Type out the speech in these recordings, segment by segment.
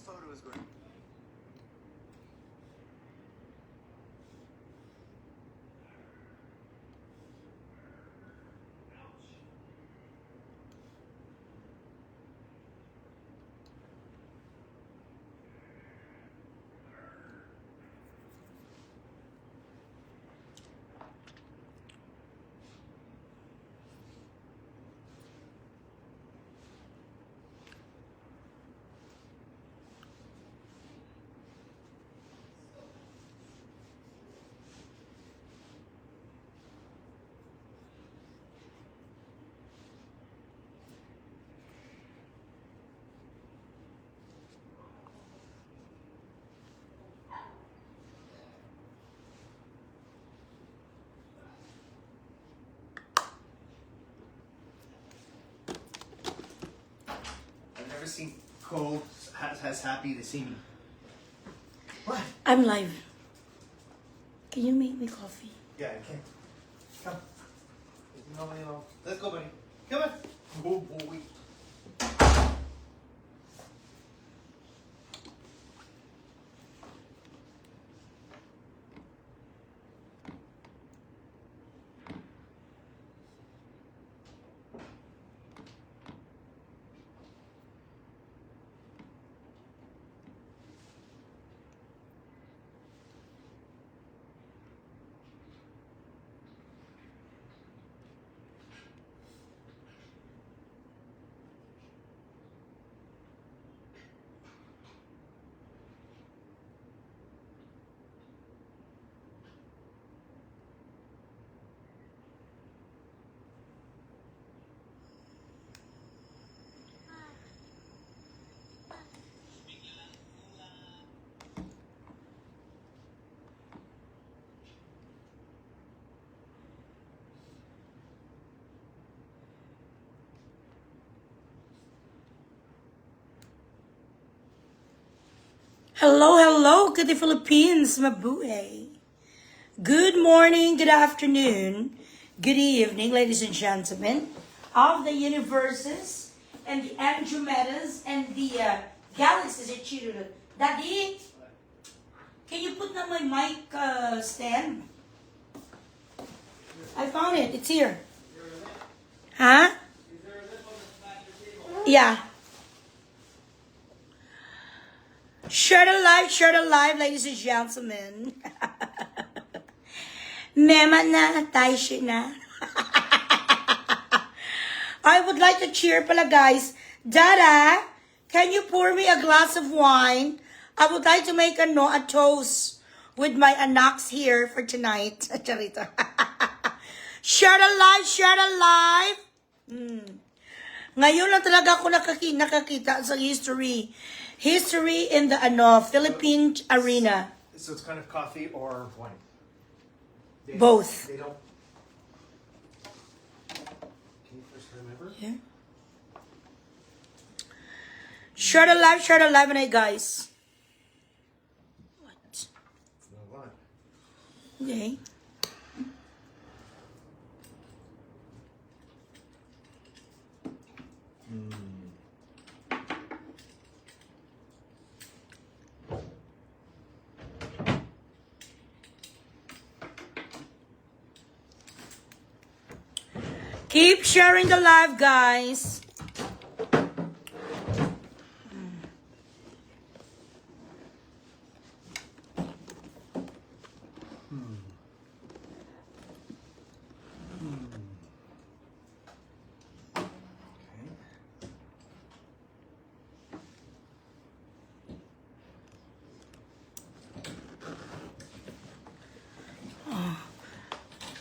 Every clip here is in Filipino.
photo is great. I've never seen Cole as happy to see me. What? I'm live. Can you make me coffee? Yeah, I can. Come. No. Let's go, buddy. Come on. Oh, boy. Hello, good Philippines, mabuhay. Good morning, good afternoon, good evening, ladies and gentlemen of the universes and the Andromedas and the galaxies at Chirulo. Daddy, can you put down my mic stand? I found it. It's here. Huh? Yeah. Share the live, ladies and gentlemen. Mema na, tayo na. I would like to cheer pala, guys. Dada, can you pour me a glass of wine? I would like to make a toast with my anaks here for tonight. Charita. Share the live. Ngayon lang talaga ako nakakita sa history. History in the Philippine arena. So it's kind of coffee or wine? Both. They don't... Can you first remember? Yeah. Share the live night, guys. What? It's not a lot. Okay. Keep sharing the live, guys.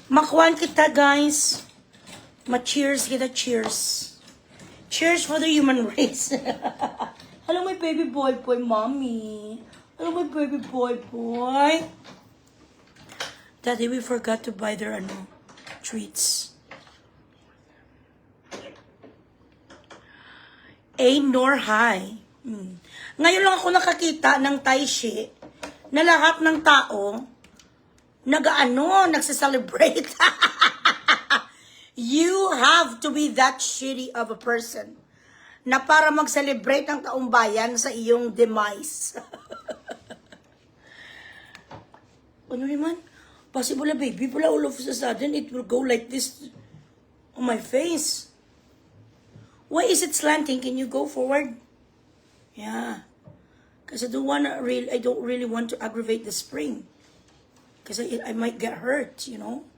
Makuan kita, guys. Ma-cheers kita, cheers. Cheers for the human race. Hello, my baby boy, mommy. Hello, my baby boy. Daddy, we forgot to buy their treats. A nor high. Ngayon lang ako nakakita ng Taishi na lahat ng tao nagsiselebrate. You have to be that shitty of a person na para mag-celebrate ang taumbayan sa iyong demise. Ano naman? Possible baby, pala all of a sudden it will go like this on my face. Why is it slanting? Can you go forward? Yeah. Because I don't really want to aggravate the spring. Because I might get hurt, you know?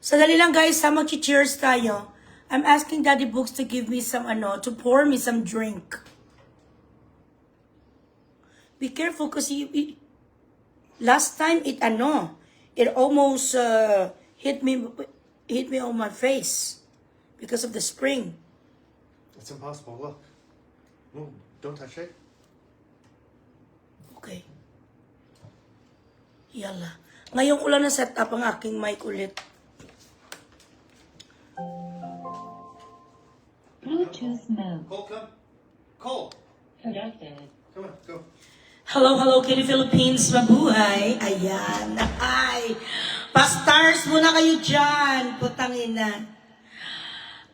Sadali lang guys, mag-cheers tayo. I'm asking Daddy Books to give me some, to pour me some drink. Be careful because last time it almost hit me on my face because of the spring. It's impossible. Look. No, don't touch it. Okay. Yala. Ngayong ulan na set up ang aking mic ulit. Bluetooth mode. Cole, come. Cole. Connected. Come on, go. Hello, Kitty Philippines, mabuhay. Ayan. Ay. Pastars muna kayo dyan. Putang ina.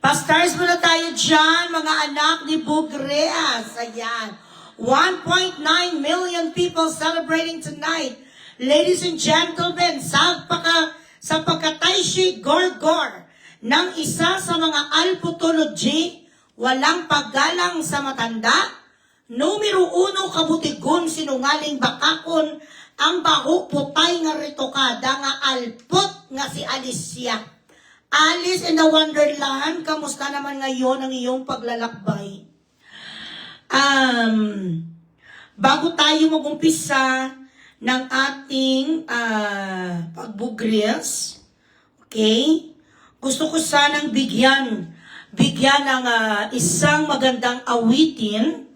Pastars muna tayo dyan, mga anak ni Bugreas. Ayan. 1.9 million people celebrating tonight. Ladies and gentlemen, sa pagkatayshi Gorgor ng isa sa mga alputology, walang paggalang sa matanda, numero 1 kabutigon sinungaling bakakon, ang baho putay nga ritokada nga alput nga si Alicia. Alice in the Wonderland, kamusta naman ngayon ang iyong paglalakbay? Bago tayo mag-umpisa ng ating pagbugrias, okay? Gusto ko sanang bigyan ng isang magandang awitin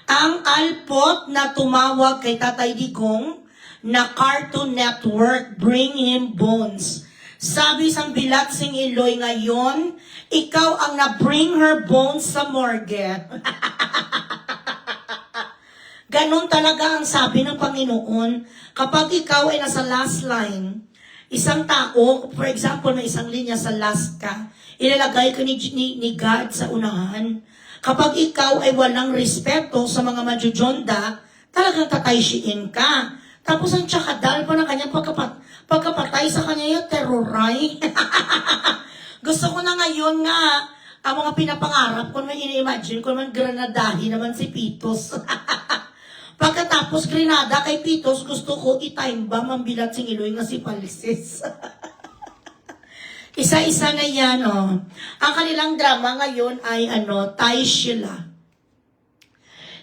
ang alpot na tumawag kay Tatay Digong na Cartoon Network, Bring Him Bones. Sabi sang bilat sing Iloy ngayon, ikaw ang na-bring her bones sa morgue. Ganon talaga ang sabi ng Panginoon. Kapag ikaw ay nasa last line, isang tao, for example, may isang linya sa last ka, ilalagay ka ni God sa unahan. Kapag ikaw ay walang respeto sa mga majujonda, talagang tataysiin ka. Tapos ang tsakadal pa ng kanyang pagkapatay sa kanya yung teroray. Gusto ko na ngayon nga, ang mga pinapangarap ko naman ini-imagine ko naman granadahin naman si Pitos. Pagkatapos grenada kay Pitos, gusto ko i-time bomb ang bilat sing Iloy nga si Palisis. Isa-isa na yan, oh. Ang kanilang drama ngayon ay, Tay Sheila.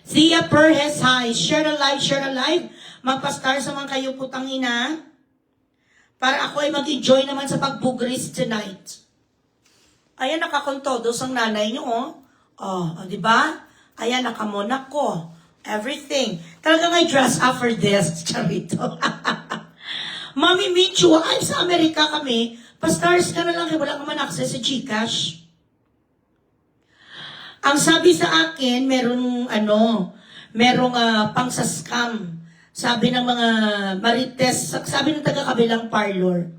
Thea Perez, hi. Share the live. Magpa-star sa mga kayo putang ina. Para ako ay mag-enjoy naman sa pagbugris tonight. Ayan, nakakontodos ang nanay nyo, oh. Oh, di ba? Ayan, nakamonak ko. Everything. Talaga may dress up for this. Charito. Mami Michu, ay sa Amerika kami. Pa-stars ka na lang, wala ka man access sa GCash. Ang sabi sa akin, merong pang-scam. Sabi ng mga marites, sabi ng taga-kabilang parlor.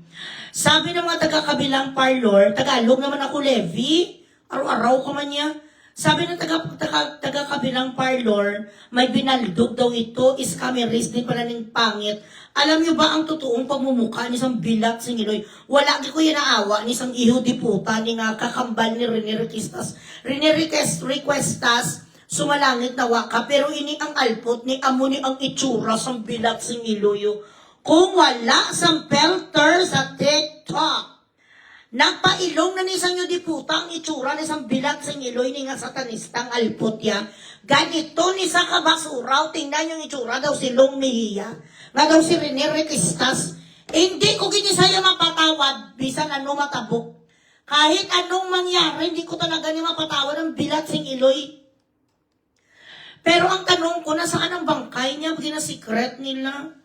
Sabi ng mga taga-kabilang parlor, Tagalog naman ako, Levi. Araw-araw ka man niya. Sabi ng taga-kabilang parlor, may binaldog daw ito, scammerist din pala ng pangit. Alam niyo ba ang totoong pagmumukha ni isang bilat sing Iloy? Wala ko yan naawa ni isang iho di puta ni nga kakambal ni Rene Requestas, sumalangit na waka, pero ini ang alpot ni amo ni ang itsura sang bilat sing Iloy. Kung wala sang filter sa TikTok, nagpailong na ni isang yung diputa ang itsura ni isang bilat sing Iloy ni nga satanistang alpot ya. Ganito ni sa kabasuraw, tingnan yung itsura daw si Long Mejia, nga daw si Rene Requestas. Hindi ko ginisaya mapatawad, bisan ano matabok. Kahit anong mangyari, hindi ko talaga niya mapatawad ang bilat sing Iloy. Pero ang tanong ko, nasaan ang bangkay niya? Gina-secret nila.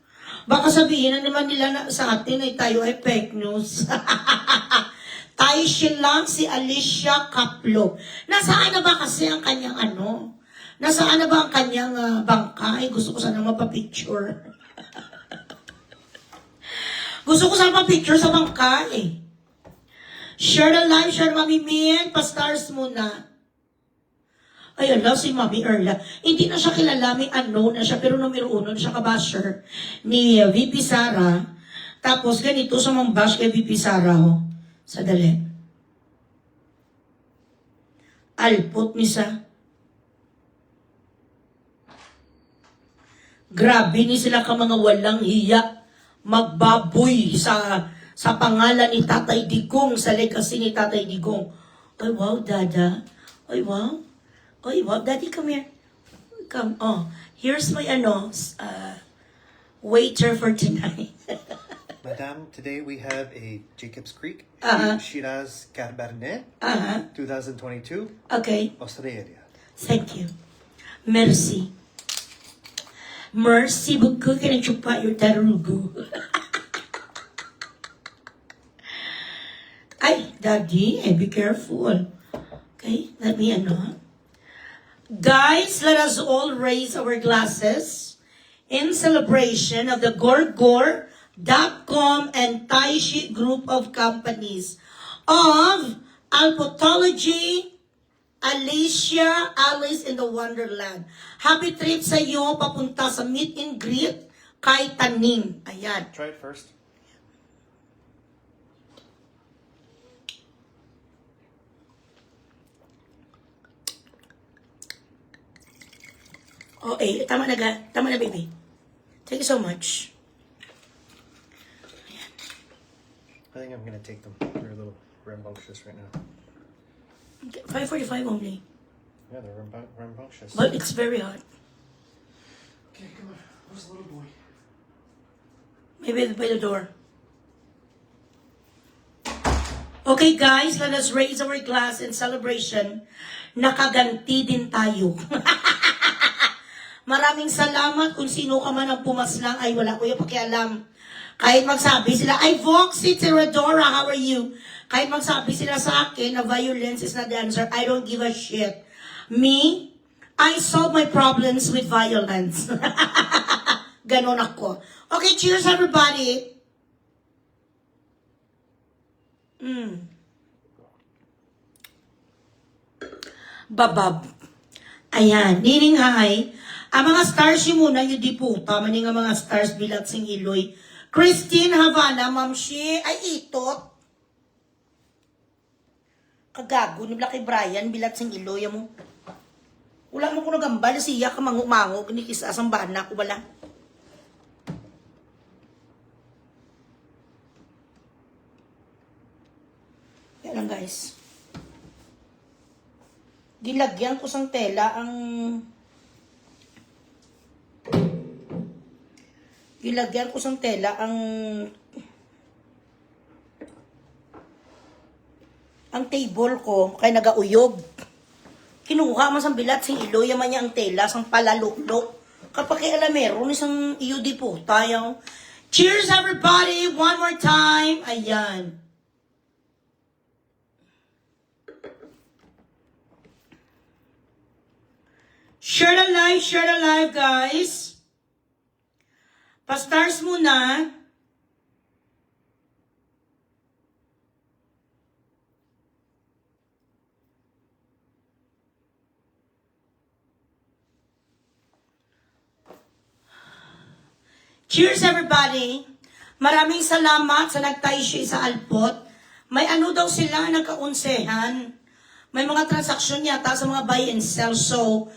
Baka sabihin na naman nila na sa atin ay tayo ay fake news. Tayo lang si Alicia Kaplo. Nasaan na ba kasi ang kanyang Nasaan na ba ang kanyang bangkay? Gusto ko sana mapapicture. Gusto ko sa picture sa bangka eh. Share the live, share Mami Min, pa-stars muna. Ayun lang si Mami Erla. Hindi na siya kilala, may unknown na siya, pero numero 1 na siya kabasher ni VP Sara. Tapos ganito sa mga bash kay VP Sara, ho. Sa dali. Alpot ni sa. Grabe ni sila ka mga walang hiya. Magbaboy sa pangalan ni Tatay Digong, sa legacy ni Tatay Digong. Ay, wow, Dada. Ay, wow. Ay, wow. Daddy, come here. Come. Oh, here's my, waiter for tonight. Madam, today we have a Jacobs Creek Shiraz Cabernet 2022 Okay. Australia. Thank you. Merci. Merci beaucoup que na chupa yung tarugo. Ay, Daddy, be careful. Okay, let me Guys, let us all raise our glasses in celebration of the Gorgor.com and Taishi group of companies of Alpotology, Alicia, Alice in the Wonderland. Happy trip sa iyo papunta sa meet and greet kay Taning. Ayan. Try it first. Oh, tama na ga. Tama na, baby. Thank you so much. I think I'm gonna take them. They're a little rambunctious right now. 5:45 only. Yeah, they're rambunctious. But it's very hot. Okay, come on. Where's the little boy? Maybe by the door. Okay, guys, let us raise our glass in celebration. Nakaganti din tayo. Maraming salamat kung sino ka man ang pumaslang. Ay, wala ko yung pakialam. Kahit magsabi sila, ay, Voxy, Teradora, how are you? Kahit magsabi sila sa akin na violence is not the answer, I don't give a shit. Me, I solve my problems with violence. Ganon ako. Okay, cheers everybody. Babab. Ayan, nining hi. Ang mga stars yung muna, yung di puta, maning ang mga stars bilat sing iloy. Christine Havana, Ma'am Shi, ay itot. Kagago, nibla kay Brian, bilat sing iloy mo. Wala mo ko nagambal, siya ka mangumango, kinikisa asang bana ko wala. Yan lang guys. Gilagyan ko sang tela ang table ko kay nagauyog. Kinuha man sang bilat sing ilo yaman niya ang tela sang palaluklok. Kapag kay alamero ni sang iyo di po tayo. Cheers everybody, one more time. Ayan. Share the live guys. Pa-stars muna. Cheers everybody. Maraming salamat sa nagtayshi sa Alpot. May ano daw sila nagkaunsehan. May mga transaksyon yata sa mga buy and sell. So,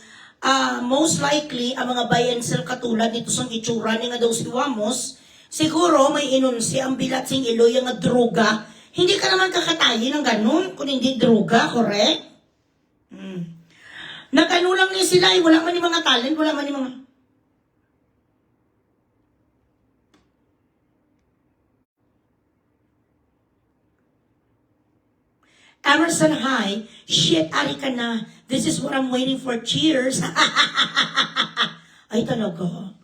most likely, ang mga buy and sell katulad nito sa itsura ni nga daw si Wamos, siguro may inunsi ang bilat sing iloy nga droga. Hindi ka naman kakatayin ng ganun kung hindi droga, correct? Nag-ano lang ni sila, wala man yung mga talent, wala man yung mga... Emerson High, shit, ari ka na. This is what I'm waiting for. Cheers. Ay talaga.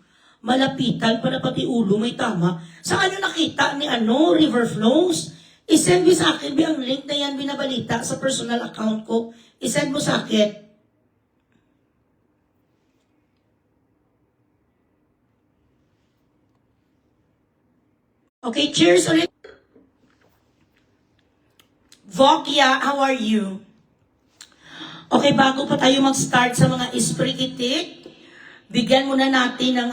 Malapitan para pati ulo may tama. Saan nyo nakita ni River Flows? I-send mo sa akin ang link na yan binabalita sa personal account ko. I-send mo sa akin. Okay, cheers ulit. Vokya, how are you? Okay, bago pa tayo mag-start sa mga ispirikitik, bigyan muna natin ng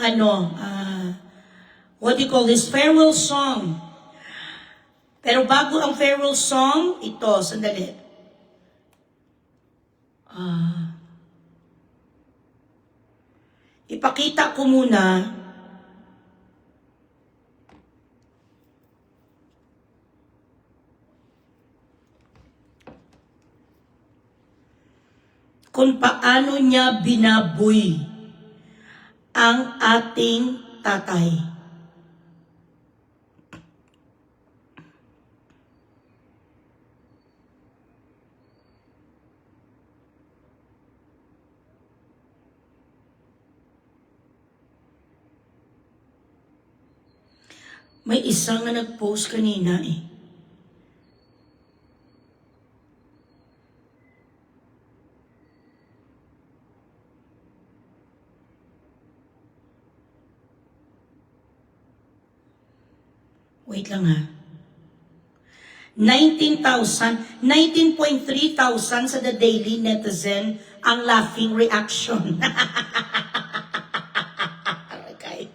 what do you call this? Farewell song. Pero bago ang farewell song, ito, sandali. Ipakita ko muna kung paano niya binaboy ang ating tatay. May isang na nag-post kanina eh. Wait lang ha. 19.3 thousand sa The Daily Netizen ang laughing reaction. Okay.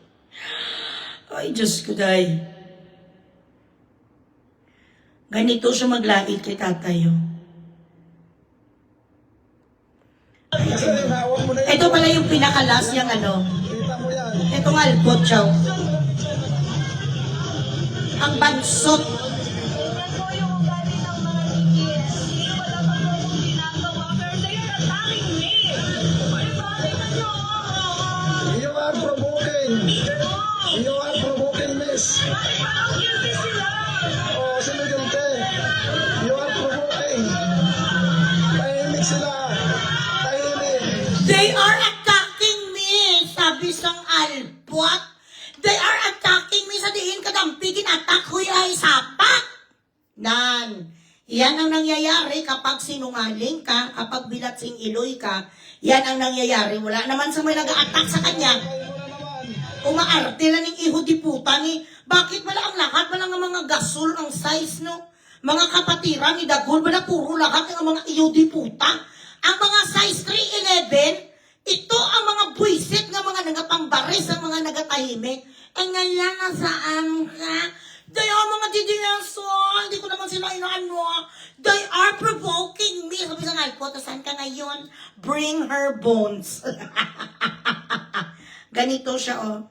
Ay, Diyos ko day. Ganito siya maglait kay tatayo. Ito pala yung pinakalas niyang Ito nga, alpotsaw. Ang bansot. You are provoking. You are provoking, miss. Oh, sino yun, te? You are provoking. Tahimik sila. Tahimik. They are attacking me, sabi sang alpot. They are attacking me sa diin kadampigin attack huy ay sapat. Nan. Yan ang nangyayari kapag sinungaling ka, kapag bilatsing iloy ka, yan ang nangyayari. Wala naman sa may nag-a-attack sa kanya. Umaarte na ning iho di puta ni, bakit wala ang lahat? Wala nga mga gasol ang size, no? Mga kapatiran ni Dagol, wala puro lahat ng mga iho di puta. Ang mga size 3'11", ito ang mga buisit ng mga nagapangbaris, ang mga nagatahimik. Eh ngayon, nasaan ka? They are mga didiyaso. Hindi ko naman sila inaano. They are provoking me. Sabi sa alpot, saan ka ngayon? Bring her bones. Ganito siya, oh.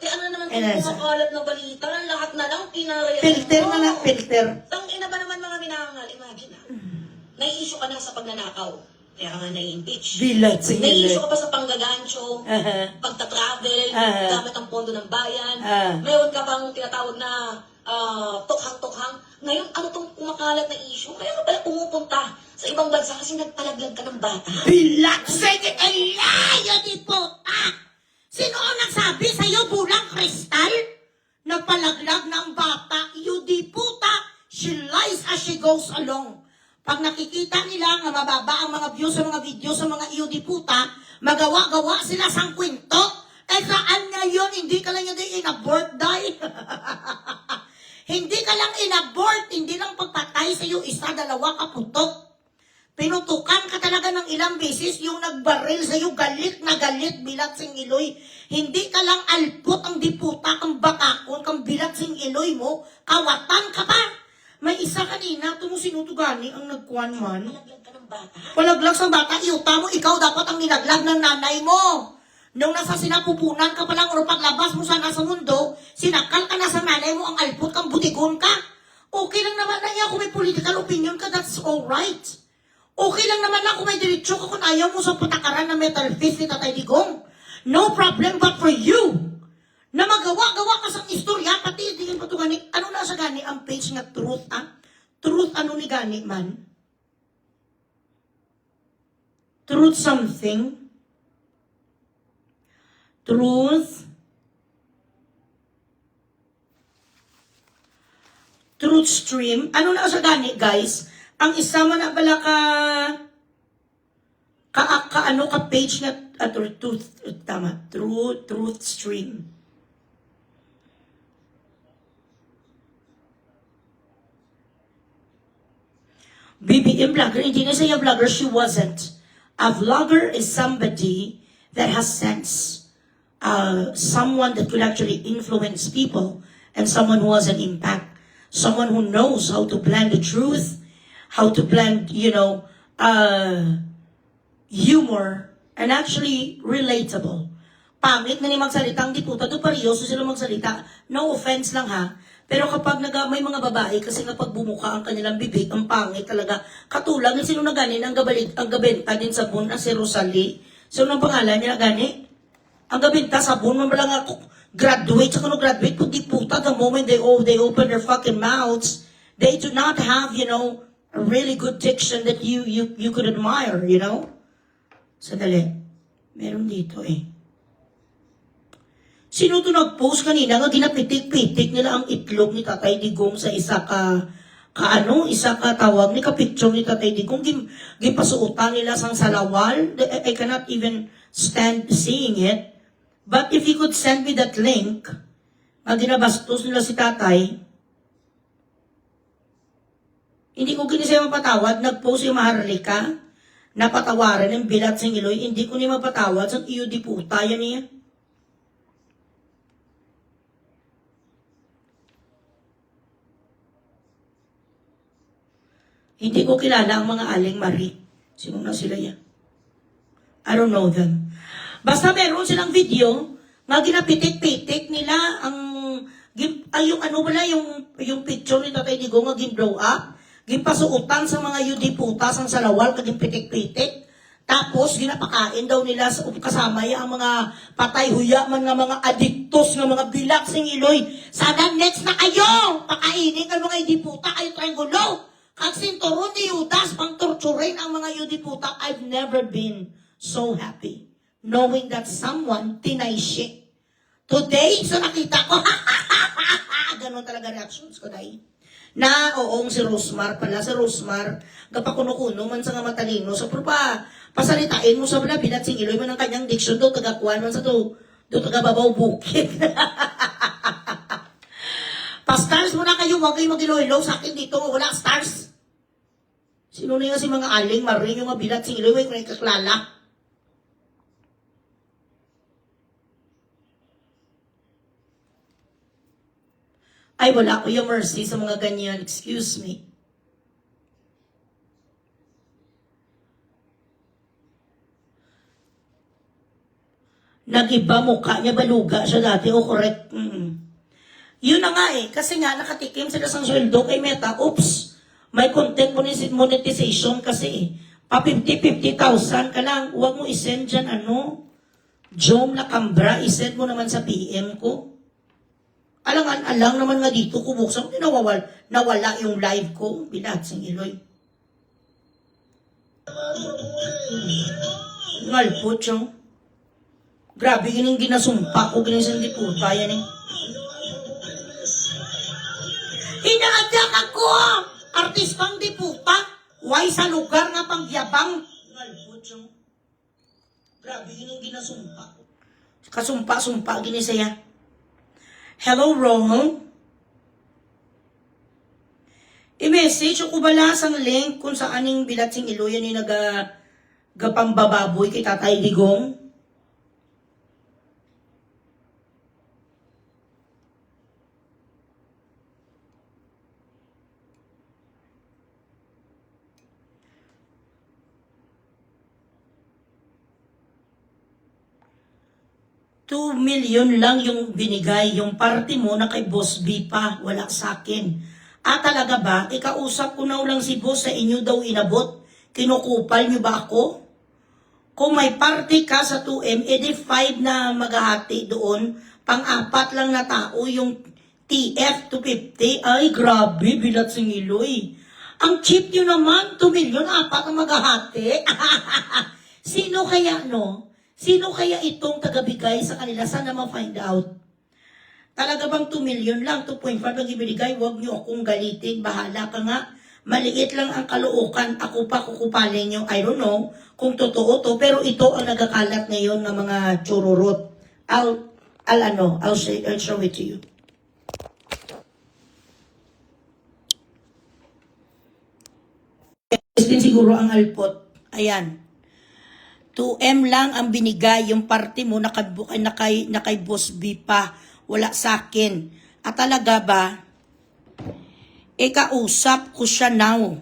Eh, ano naman kung kumakalat na balita, lahat na lang pinaraya. Filter na lang, filter. Tang ina ba naman mga minangal? Imagine nai-issue ka na sa pagnanakaw. Kaya ka nga nai-impeach. Bilat, Nai-issue ka pa sa panggagancho, pagta-travel, gamit ang pondo ng bayan. Mayroon ka pang tinatawag na tukhang-tukhang. Ngayon, ano tong kumakalat na issue? Kaya ka pala pumupunta sa ibang bansa kasi nagpalaglag ka ng bata. Bilat, sige, elayo di puta. Sino ang nagsabi sa'yo, bulang kristal? Nagpalaglag ng bata, you di puta. She lies as she goes along. Pag nakikita nila nga mababa ang mga views sa mga video sa mga iyo di puta, magawa-gawa sila sang kwento. Eh saan nga yun? Hindi ka lang yun in-abort, dahil. Hindi ka lang in-abort, hindi lang pagpatay sa iyo, isa, dalawa, kaputok. Pinutukan ka talaga ng ilang beses, yung nagbaril sa iyo, galit na galit, bilat sing iloy. Hindi ka lang alpot ang diputa, kang bakakon, kang bilat sing iloy mo, kawatan ka pa. May isa kanina, ito mo sinutugani ang nagkuhan man. Palaglag ka ng bata. Palaglag sa bata, iuta mo, ikaw dapat ang nilaglag ng nanay mo. Nung nasa sinapupunan ka pa lang, o paglabas mo sana sa mundo, sinakal ka na sa nanay mo, ang alpot kang butigon ka. Okay lang naman na yan kung may political opinion ka, that's alright. Okay lang naman na kung may diretsyo ka kung ayaw mo sa patakaran ng metal fist ni Tatay Digong. No problem, but for you, na magawa-gawa ka sa istorya, pati hindi pa ito gani. Ano na sa gani ang page nga truth, Truth ano ni gani man? Truth something? Truth? Truth stream? Ano na sa gani, guys? Ang isa man na pala ka page na, truth stream. BBM vlogger, hindi na siya vlogger, she wasn't. A vlogger is somebody that has sense. Someone that could actually influence people and someone who has an impact. Someone who knows how to blend the truth, how to blend, humor, and actually relatable. Pangit na ni magsalitang diputa, doon paryoso sila magsalita. No offense lang ha. Pero kapag may mga babae, kasi kapag bumuka ang kanilang bibig, ang pangit talaga. Katulad ng sino na gani, ang gabenta din sabon na si Rosalie. Sino ang pangalan niya gani? Ang gabenta sabon, mamala nga graduate, saka no graduate, kundi puta, the moment they open their fucking mouths, they do not have, a really good diction that you could admire, Sadali. Meron dito eh. Sino to nag-post kanina nga ginapitik-pitik nila ang itlog ni Tatay Digong sa isa ka tawag ni ka-picture ni Tatay Digong gipasuutan nila sang salawal. I cannot even stand seeing it. But if you could send me that link, ginabastos nila si Tatay, hindi ko siya mapatawad, nag-post yung Maharlika, napatawaran ng bilat sing Iloy, hindi ko niya mapatawad, sa iyo di puta, yan niya. Hindi ko kilala ang mga Aling Marie. Sino na sila yan? I don't know them. Basta meron silang video na ginapitik-pitik nila yung picture ni Tatay Digong nga gin-blow up, ginpasuutan sa mga yudiputas ang salawal kaging pitik-pitik. Tapos ginapakain daw nila kasama ang mga patay huya man nga mga adiktos nga mga bilak sing Iloy. Sana next na kayo! Pakainin ang mga yudiputa kayo triangulo! Kag sinturon ni Judas pang torturin ang mga yudiputa. I've never been so happy knowing that someone tinay shit. Today, so nakita ko, ganon talaga reactions ko dahil. Na, si Rosmar pala. Si Rosmar, kapakuno-kuno man sa nga matalino. So, pero pasalitain mo sa wala, bilat sing Iloy man ang kanyang diction do, tagakuan man sa do tagababaw bukid. Pa-stars mo na kayo, huwag kayo mag-iloy-low sa akin dito, wala stars. Sino na si mga Aling Marie, yung mga bilat sing Iloy, kung nakaklala. Ay, wala ko yung mercy sa mga ganyan. Excuse me. Nag-iba mukha niya, baluga siya dati. O, correct. Yun na nga eh. Kasi nga, nakatikim sila sa sweldo kay Meta. Oops! May content monetization kasi eh. Pa 50,000 ka lang. Huwag mo isend dyan, Jom Lacambra, isend mo naman sa PM ko. Alang naman nga dito, kubuksan ko, nawala yung live ko. Bilat sing Iloy. Ngalpot yung. Grabe, gining ginasumpa ko, gining sandi puta, yan eh. Inaadyak ako! Artistang di puta! Why sa lugar nga pangyabang? Ngalpot yung. Grabe, gining ginasumpa ko. Kasumpa-sumpa, ginisaya. Hello, Ron. I-message ko bala sang link kung saan yung bilat sing Iloy yan yung nagapambababoy kay Tatay Digong. $2 million lang yung binigay, yung party mo na kay Boss B pa, wala sa akin. Talaga ba? Ikausap ko na lang si Boss sa inyo daw inabot. Kinukupal nyo ba ako? Kung may party ka sa 2M, edi 5 na maghahati doon, pang-4 lang na tao, yung TF 250. Ay, grabe, bilat sing Iloy. Ang cheap nyo naman, 2 million, 4 na maghahati. Sino kaya, Sino kaya itong tagabigay sa kanila? Sana ma-find out. Talaga bang 2 million lang, 2.5 ang ibinigay? Huwag niyo akong galitin. Bahala ka nga. Maliit lang ang kalookan. Ako pa kukupalin niyo. I don't know kung totoo to. Pero ito ang nagkakalat ngayon ng mga chururot. I'll show it to you. din siguro ang alpot. Ayan. 2M lang ang binigay. Yung parte mo na kay Boss B pa. Wala sa akin. At talaga ba, kausap ko siya now.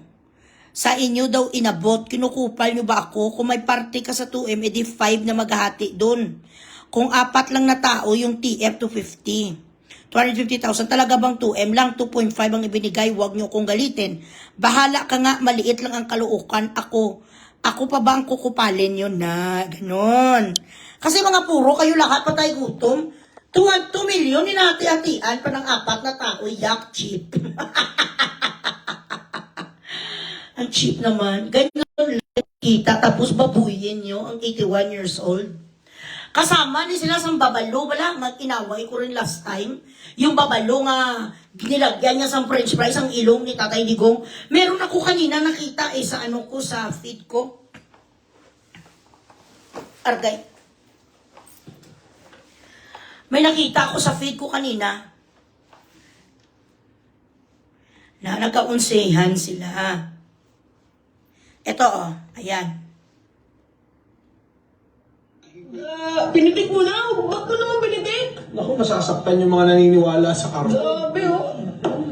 Sa inyo daw inabot. Kinukupal nyo ba ako? Kung may parte ka sa 2M, edi 5 na maghahati dun. Kung 4 lang na tao, yung TF 250. 250,000. Talaga bang 2M lang? 2.5 ang ibinigay. Huwag nyo kong galitin. Bahala ka nga. Maliit lang ang kaluukan. Ako pa ba ang kukupalin yun na? Ganon. Kasi mga puro kayo lahat patay gutom. 2 million, ninati-hatian pa ng 4 na tao. Yak, cheap. Ang cheap naman. Ganyan lang kita. Tapos babuyin nyo ang 81 years old. Kasama ni sila sa babalo. Wala, mag-inaway ko rin last time. Yung babalo nga, nilagyan niya sa french fries ang ilong ni Tatay Digong. Meron ako kanina nakita sa ano ko, sa feed ko. Argay. May nakita ako sa feed ko kanina. Na nagkaunsehan sila. Ito ayan. Pinitik mo na? Ba't mo naman pinitik? Naku, masasaktan yung mga naniniwala sa karma. Grabe, oh.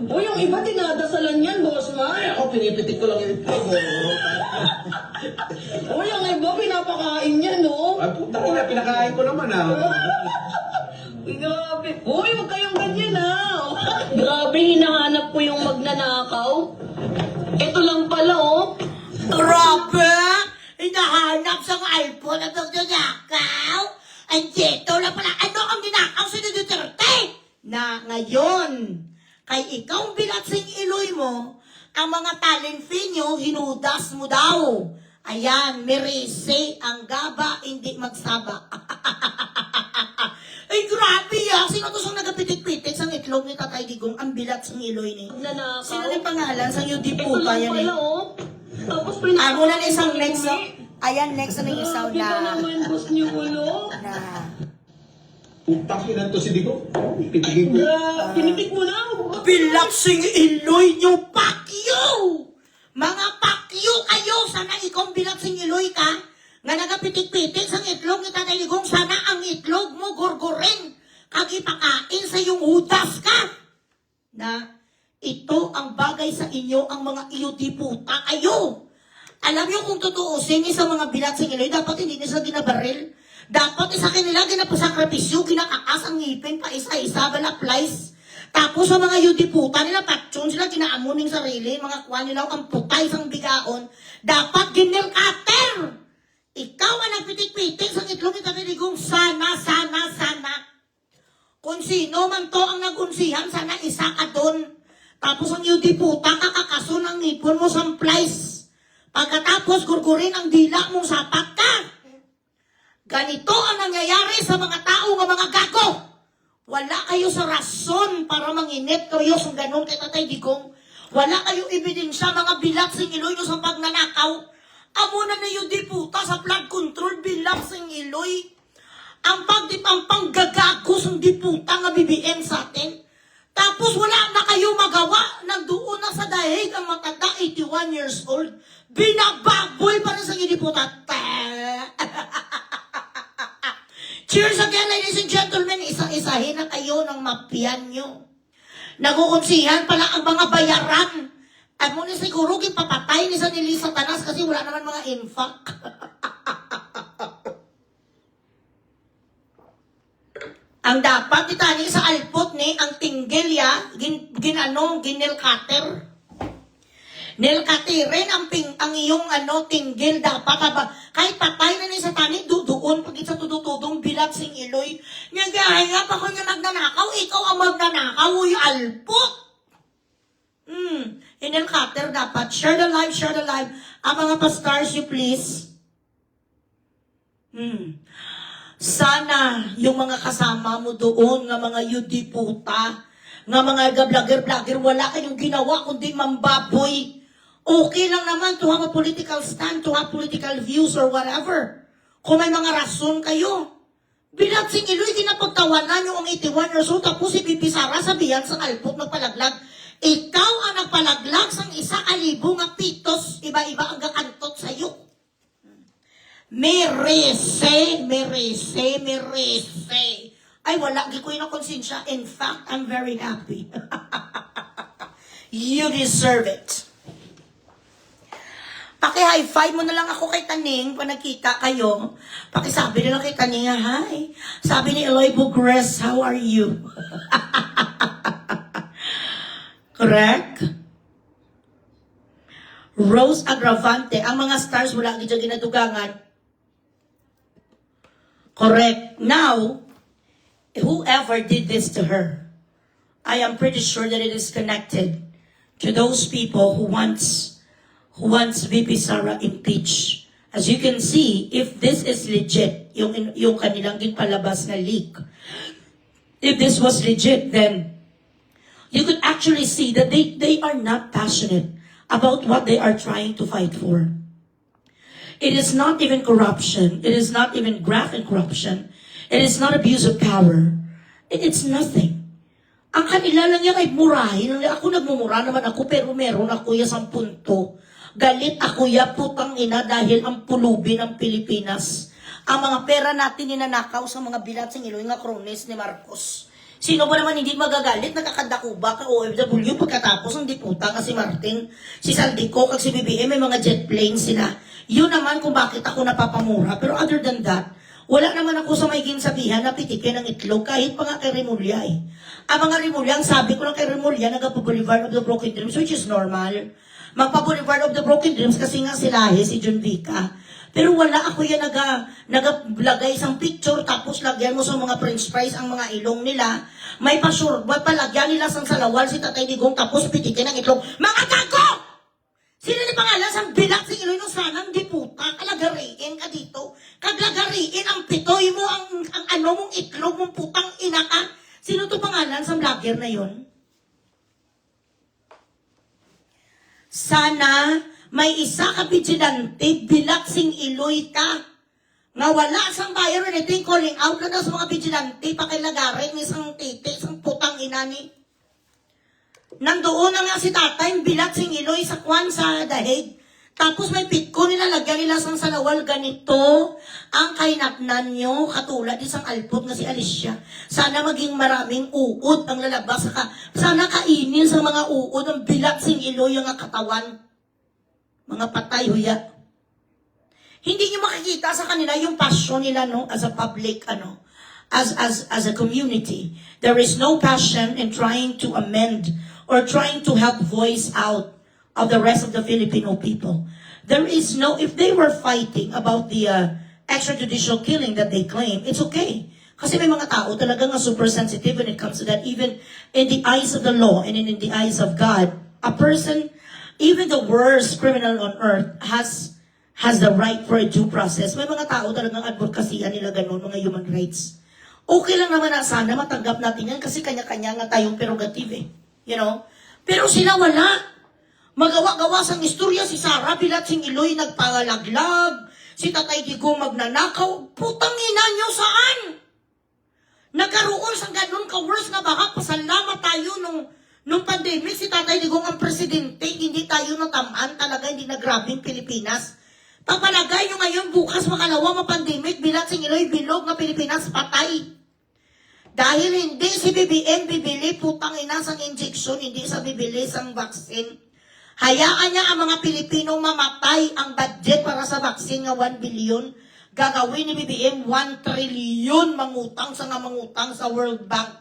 O, yung iba dinadasalan yan, boss man. Ako, pinipitik ko lang yung ito. O, yung iba pinapakain yan, no? Ay, puta ina, pinakain ko naman Grabe. Uy, huwag kayong ganyan, ha? Grabe, hinahanap ko yung magnanakaw. Ito lang pala, oh. Grabe! Hinahanap sa iPhone at magnanakaw? Andito na pala. Ano ang ninakaw sa Duterte? Na ngayon, kay ikaw bilatsing iloy mo, ang mga talent fee nyo, hinudas mo daw. Ayan, merise ang gaba, hindi magsaba. Ay, grabe Sino to siyang nagapitik-pitik sa itlog ni Tatay Digong? Ang bilatsing iloy ni. Magnanakaw. Sino yung pangalan? Sa UD Ito po pa lang yan pala, oh. Tapos pinapakain. Amo na isang next. Ayan, next na yung isaw Grabe ka naman, boss niyo, ulo. na Putang ina to si Digo. Pitigin ko. Pinitik mo na? bilatsing iloy nyo, pakyo! Mga pakyo kayo! Sana ikaw bilatsing iloy ka, nga nagapitik-pitik sa itlog ni Tatay Digong, sana ang itlog mo gurgurin, kagipakain sa yung hudas ka. Na ito ang bagay sa inyo, ang mga iyuti puta kayo. Alam nyo kung tutuusin sa mga bilatsing iloy, dapat hindi nila ginabaril. Dapat sa kanila ginapasakripisyo, ginakakas ang ngipin pa isa-isa, applies. Tapos sa mga yudiputa nila, patsun sila, ginaamuning sarili, mga kuha nila ang putay sang bigaon. Dapat ginil cutter. Ikaw ang nagpitik-pitik sa itlog ni Tatay Digong, sana. Kung sino man to ang nagunsihan, sana isa ka dun. Tapos ang yudiputa, kakakaso ng ngipon mo sa plies. Pagkatapos, gurgurin ang dila mong sapat ka. Ganito ang nangyayari sa mga tao ng mga gago. Wala kayo sa rason para manginit kayo sa ganun kay Tatay Digong. Wala kayong ebidensya, mga bilatsing iloy nyo sa pagnanakaw. Amo na yung diputa sa flood control, bilatsing iloy. Ang panggagago sa diputa nga BBM sa atin. Tapos wala na kayo magawa. Nagdoon na sa dahig ang matanda, 81 years old. Binababoy pa rin sa diputa. Cheers again, ladies and gentlemen. Isa-isahin na kayo ng mapian nyo. Nagukunsihan pala ang mga bayaran. At muna siguro gipapatay ni sa nili Satanas kasi wala naman mga infak. Ang dapat itani sa alpot ni ang tinggil ginil cutter. Nil katirin ang iyong tinggil dapat kahit patay na ni sa tani doon pag sa tudutudong bilatsing iloy nga pa ko nga magnanakaw, ikaw ang magnanakaw, uy alpot. Nil cutter dapat. Share the live. Ang mga pastars you please. Sana yung mga kasama mo doon, nga mga yudiputa, nga mga vlogger, wala kayong ginawa kundi mambaboy. Okay lang naman to have a political stand, to have political views or whatever. Kung may mga rason kayo. Bilatsing iloy, kinapagtawanan nyo ang 81 years old, tapos si Bibi Sara sabihan sa alpot magpalaglag. Ikaw ang nagpalaglag sang 1,000 nga pitos, iba-iba ang gakantot sa'yo. Merese. Ay, wala, di ko yun ang konsensya. In fact, I'm very happy. You deserve it. Paki-high five mo na lang ako kay Taning pag nagkita kayo. Pakisabi na lang kay Taning, hi. Sabi ni Eloy Bugres, how are you? Correct? Rose Agravante, ang mga stars wala gid ginadugangan. Correct. Now, whoever did this to her, I am pretty sure that it is connected to those people who wants VP Sara impeached. As you can see, if this is legit, yung kanilang ginpalabas na leak, if this was legit, then you could actually see that they are not passionate about what they are trying to fight for. It is not even corruption. It is not even graft and corruption. It is not abuse of power. It's nothing. Ang kanila lang yan ay murahin. Ako nagmumura naman ako, pero meron ako ya 10 punto. Galit ako ya putang ina dahil ang pulubi ng Pilipinas. Ang mga pera natin ninanakaw sa mga bilat sa Iloy nga krones ni Marcos. Sino ba naman hindi magagalit? Nakakadakuba ka OFW pagkatapos ang diputa kasi Martin, si Saldico, kag si BBM, may mga jet planes sila. Yun naman kung bakit ako napapamura. Pero other than that, wala naman ako sa may ginsabihan na pitikin ng itlog kahit pa nga kay Rimulya eh. Ang mga Rimulya, ang sabi ko lang kay Rimulya, nagpa-Boulevard of the Broken Dreams, which is normal. Magpa-Boulevard of the Broken Dreams kasi nga sila si John Vica. Pero wala ako yan naglagay isang picture tapos lagyan mo sa mga french fries ang mga ilong nila. May palagyan nila sa salawal si Tatay Digong tapos pitikin ng itlog. Mga gago! Sino ni pangalan sa bilat si Iloy no sanang diputa? Kalagariin ka dito. Kaglagariin ang pitoy mo, ang ano mong itlog mong putang ina ka. Sino to pangalan sa vlogger na yon? Sana may isa ka vigilante, bilaksing Iloy ka. Nga wala sang bayan rin ito yung calling out na daw sa mga vigilante, pakilagarin ng isang titi, isang putang ina ni. Nandoon na nga si tatay, bilaksing Iloy sa kwan sa dahig. Tapos may pitko nilalagyan nila sang salawal ganito. Ang kainatnan nyo, katulad isang alpot na si Alicia. Sana maging maraming uod ang lalabas. Sana kainin sa mga uod ang bilaksing Iloy ang katawan. Mga patay huya. Hindi niyo makikita sa kanila yung passion nila no as a public as a community. There is no passion in trying to amend or trying to help voice out of the rest of the Filipino people. There is no, if they were fighting about the extrajudicial killing that they claim, it's okay. Kasi may mga tao talaga nga super sensitive when it comes to that. Even in the eyes of the law and in the eyes of God, a person, even the worst criminal on earth has the right for a due process. May mga tao talagang advokasya nila ganun, mga human rights. Okay lang naman na sana matanggap natin yan kasi kanya-kanya nga tayong prerogative eh. You know? Pero sila wala. Magawa-gawa sang istorya si Sara Bilatsing Iloy nagpangalaglag, si Tatay Digong magnanakaw. Putang ina nyo saan? Nagkaroon sang ganun ka-worse nga baka pasalamat tayo nung pandemic, si Tatay Digong ang presidente, hindi tayo natamaan talaga, hindi na grabing Pilipinas. Papalagay nyo ngayon, bukas makalawa ma-pandemic, Bilatsing Iloy, bilog na Pilipinas, patay. Dahil hindi si BBM bibili, putang ina sang injection, hindi sa bibili sang vaccine. Hayaan niya ang mga Pilipino mamatay. Ang budget para sa vaccine nga 1 billion. Gagawin ni BBM 1 trillion mangutang sa World Bank.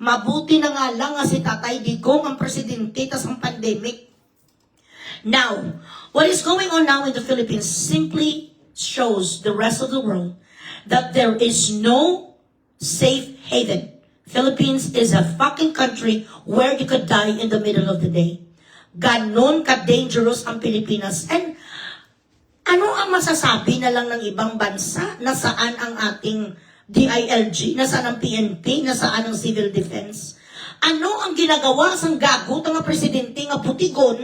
Mabuti na nga lang nga si Tatay Digong ang presidente tas ang pandemic. Now, what is going on now in the Philippines simply shows the rest of the world that there is no safe haven. Philippines is a fucking country where you could die in the middle of the day. Ganon ka-dangerous ang Pilipinas. And ano ang masasabi na lang ng ibang bansa? Nasaan ang ating DILG? Nasaan ang PNP? Nasaan ang Civil Defense? Ano ang ginagawa sang gagot ng presidente nga putigon?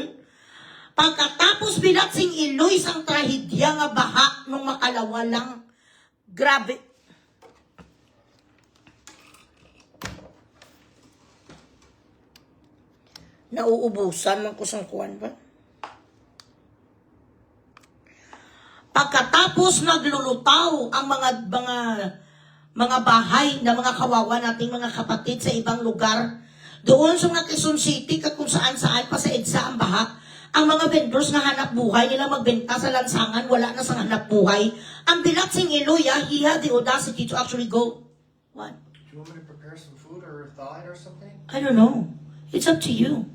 Pagkatapos Bilatsing Iloy sang trahedya nga baha nung makalawa lang. Grabe. Nauubusan ng kusang kuwan ba? Pagkatapos naglulutaw ang mga bahay na mga kawawa nating mga kapatid sa ibang lugar, doon sa mga Quezon City at kung saan pa sa EDSA ang baha, ang mga vendors na hanap buhay nila magbenta sa lansangan, wala na sa hanap buhay. Ang bilat sing Iloya, he had the audacity to actually go. What? Do you want me to prepare some food or thaw it or something? I don't know. It's up to you.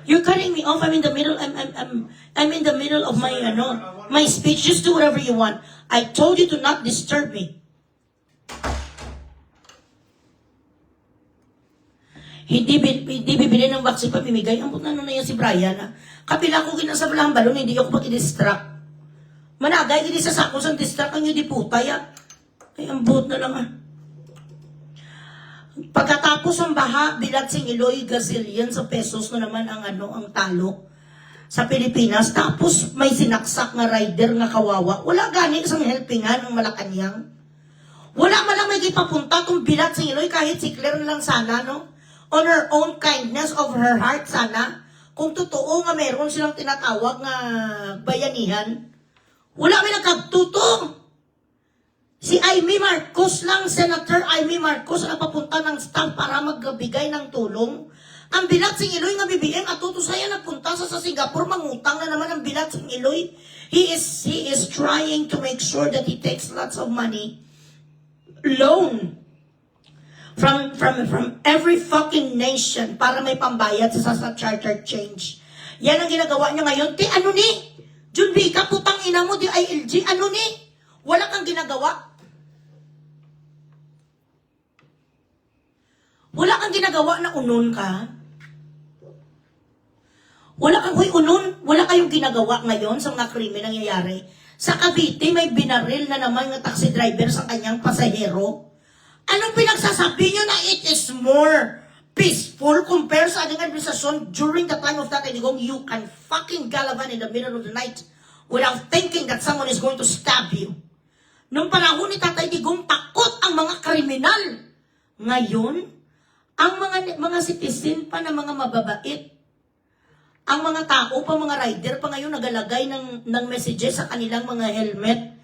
You're cutting me off. I'm in the middle. I'm in the middle of my my speech. Just do whatever you want. I told you to not disturb me. Hindi bibili ng vaccine pamimigay. Ang puta na yan si Brian. Kapila ko ginasablang balon, hindi ako pag-distract. Managay, hindi sa sakos ang distract ang yun di puta ya. Ay, ang buot na lang Pagkatapos ang baha, bilat sing Iloy, gazillion sa pesos na naman ang ang talo sa Pilipinas. Tapos may sinaksak nga rider nga kawawa. Wala gani isang helpingan ng Malacanang. Wala malang may ipapunta tong bilat sing Iloy kahit si Claire na lang sana, no? On her own kindness of her heart sana. Kung totoo nga meron silang tinatawag nga bayanihan. Wala may nagkagtuto. Si Amy Marcos lang, Senator Amy Marcos, ang papunta ng staff para magbigay ng tulong. Ang bilat sing Iloy nga BBM at tutusaya nagpunta sa Singapore, mangutang na naman ang bilat sing Iloy. He is trying to make sure that he takes lots of money, loan, from every fucking nation para may pambayad sa charter change. Yan ang ginagawa niya ngayon. Ano ni? Junbi ka, putang ina mo, di ILG, ano ni? Wala kang ginagawa. Wala kang ginagawa na unon ka. Wala kang unon. Wala kayong ginagawa ngayon sa mga krimen nangyayari. Sa Cavite, may binaril na naman ng taxi driver sa kanyang pasahero. Anong pinagsasabi nyo na it is more peaceful compared sa ating administrasyon during the time of Tatay Digong? You can fucking galavan in the middle of the night without thinking that someone is going to stab you. Nung panahon ni Tatay Digong, takot ang mga kriminal. Ngayon, ang mga citizen pa na mga mababait, ang mga tao pa, mga rider pa ngayon nagalagay ng messages sa kanilang mga helmet.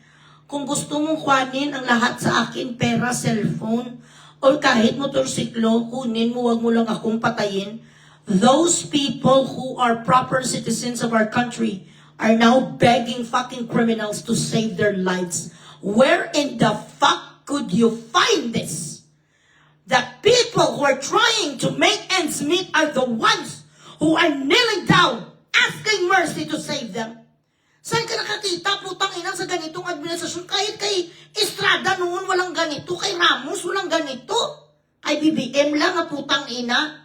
Kung gusto mong kuhanin ang lahat sa akin, pera, cellphone, o kahit motorsiklo, kunin mo, wag mo lang akong patayin. Those people who are proper citizens of our country are now begging fucking criminals to save their lives. Where in the fuck could you find this? The people who are trying to make ends meet are the ones who are kneeling down, asking mercy to save them. Saan ka nakakita, putang ina, sa ganitong administrasyon? Kahit kay Estrada noon walang ganito, kay Ramos walang ganito, kay BBM lang ang putang ina,